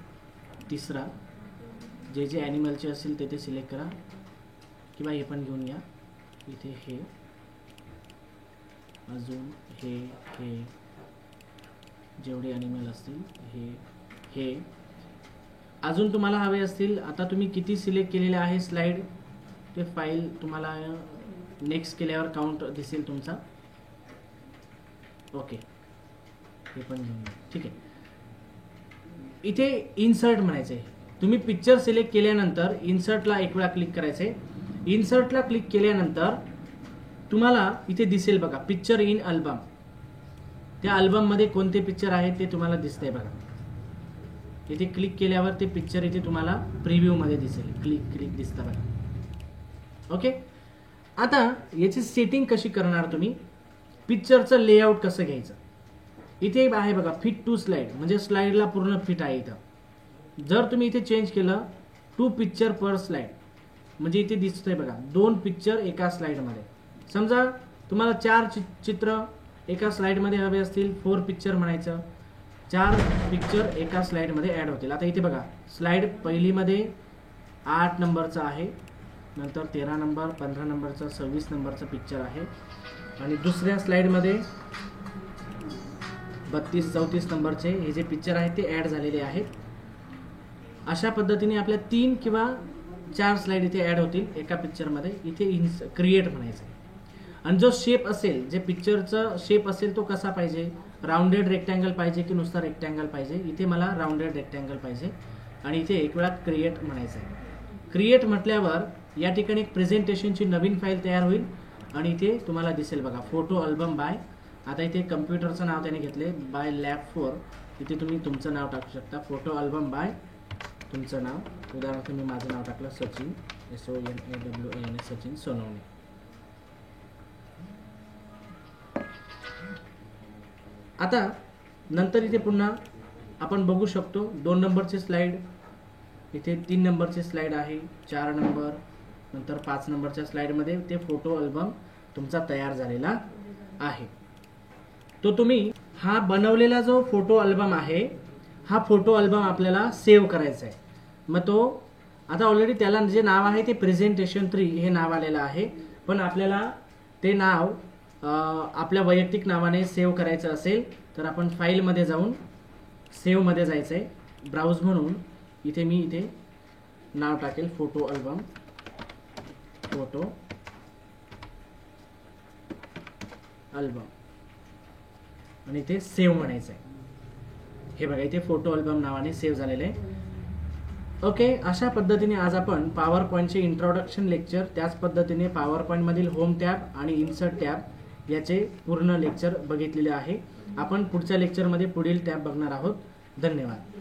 तिसरा, जे ॲनिमलचे असतील ते सिलेक्ट करा, किंवा हे पण घेऊन या. इथे हे, अजून हे जेवढे ॲनिमल असतील हे अजून तुम्हाला हवे असतील. आता तुम्ही किती सिलेक्ट केलेले आहे स्लाइड ते फाईल तुम्हाला नेक्स्ट केल्यावर काउंट दिसेल तुमचा. ओके, हे पण घेऊन या. ठीक आहे. इथे इन्सर्ट म्हणायचं आहे. तुम्ही पिक्चर सिलेक्ट केल्यानंतर इन्सर्टला एक वेळा क्लिक करायचं आहे. इन्सर्टला क्लिक केल्यानंतर तुम्हाला इथे दिसेल बघा पिक्चर इन अल्बम. त्या अल्बममध्ये कोणते पिक्चर आहेत ते तुम्हाला दिसतंय बघा. इथे क्लिक केल्यावर ते पिक्चर इथे तुम्हाला प्रिव्ह्यूमध्ये दिसेल. क्लिक दिसतं बघा. ओके, आता याची सेटिंग कशी करणार तुम्ही, पिक्चरचं लेआउट कसं घ्यायचं. इथे आहे बघा फिट टू स्लाइड, म्हणजे स्लाइडला पूर्ण फिट आहे इथं. जर तुम्ही इथे चेंज केलं 2 पिक्चर पर स्लाइड, म्हणजे इथे दिसतंय बघा 2 पिक्चर एका स्लाइडमध्ये. समजा तुम्हाला 4 चित्र एका स्लाइडमध्ये हवे असतील, 4 पिक्चर म्हणायचं. 4 पिक्चर एका स्लाइडमध्ये ॲड होतील. आता इथे बघा स्लाइड पहिलीमध्ये 8 नंबरचा आहे, नंतर 13 नंबर, 15 नंबरचा, 26 नंबरचा पिक्चर आहे, आणि दुसऱ्या स्लाइडमध्ये 32-34 नंबरचे हे जे पिक्चर आहेत ते ॲड झालेले आहेत. अशा पद्धतीने आपल्या 3 किंवा 4 स्लाइड इथे ॲड होतील एका पिक्चरमध्ये. इथे क्रिएट म्हणायचं आहे. आणि जो शेप असेल, जे पिक्चरचा शेप असेल तो कसा पाहिजे, राऊंडेड रेक्टँगल पाहिजे की नुसता रेक्टँगल पाहिजे. इथे मला राऊंडेड रेक्टँगल पाहिजे, आणि इथे एक वेळा क्रिएट म्हणायचं आहे. क्रिएट म्हटल्यावर या ठिकाणी एक प्रेझेंटेशनची नवीन फाईल तयार होईल, आणि इथे तुम्हाला दिसेल बघा फोटो अल्बम बाय. आता इथे कम्प्युटरचं नाव त्याने घेतले बाय लॅब 4. इथे तुम्ही तुमचं नाव टाकू शकता. फोटो अल्बम बाय तुमचं नाव, उदाहरणार्थ मी माझं नाव टाकलं सचिन, SONAWAN, सचिन सोनवणे. आता नंतर इथे पुन्हा आपण बघू शकतो 2 नंबरचे स्लाइड, इथे 3 नंबरचे स्लाइड आहे, 4 नंबर, नंतर 5 नंबरच्या स्लाइडमध्ये ते फोटो अल्बम तुमचा तयार झालेला आहे. तो तुम्ही हा बनवलेला जो फोटो अल्बम आहे, हा फोटो अल्बम आपल्याला सेव्ह करायचा आहे. मग तो आता ऑलरेडी त्याला जे नाव आहे ते प्रेझेंटेशन 3 हे नाव आलेलं आहे, पण आपल्याला ते नाव आपल्या वैयक्तिक नावाने सेव्ह करायचं असेल तर आपण फाईलमध्ये जाऊन सेव्हमध्ये जायचं आहे. ब्राउज म्हणून इथे मी इथे नाव टाकेल फोटो अल्बम, फोटो अल्बम. आणि इथे सेव्ह म्हणायचं आहे. हे बघा इथे फोटो अल्बम नावाने सेव्ह झालेलं आहे. ओके, अशा पद्धतीने आज आपण पॉवर पॉईंटचे इंट्रोडक्शन लेक्चर, त्याच पद्धतीने पॉवर पॉईंटमधील होम टॅब आणि इन्सर्ट टॅब याचे पूर्ण लेक्चर बघितलेले आहे. आपण पुढच्या लेक्चरमध्ये पुढील टॅब बघणार आहोत. धन्यवाद.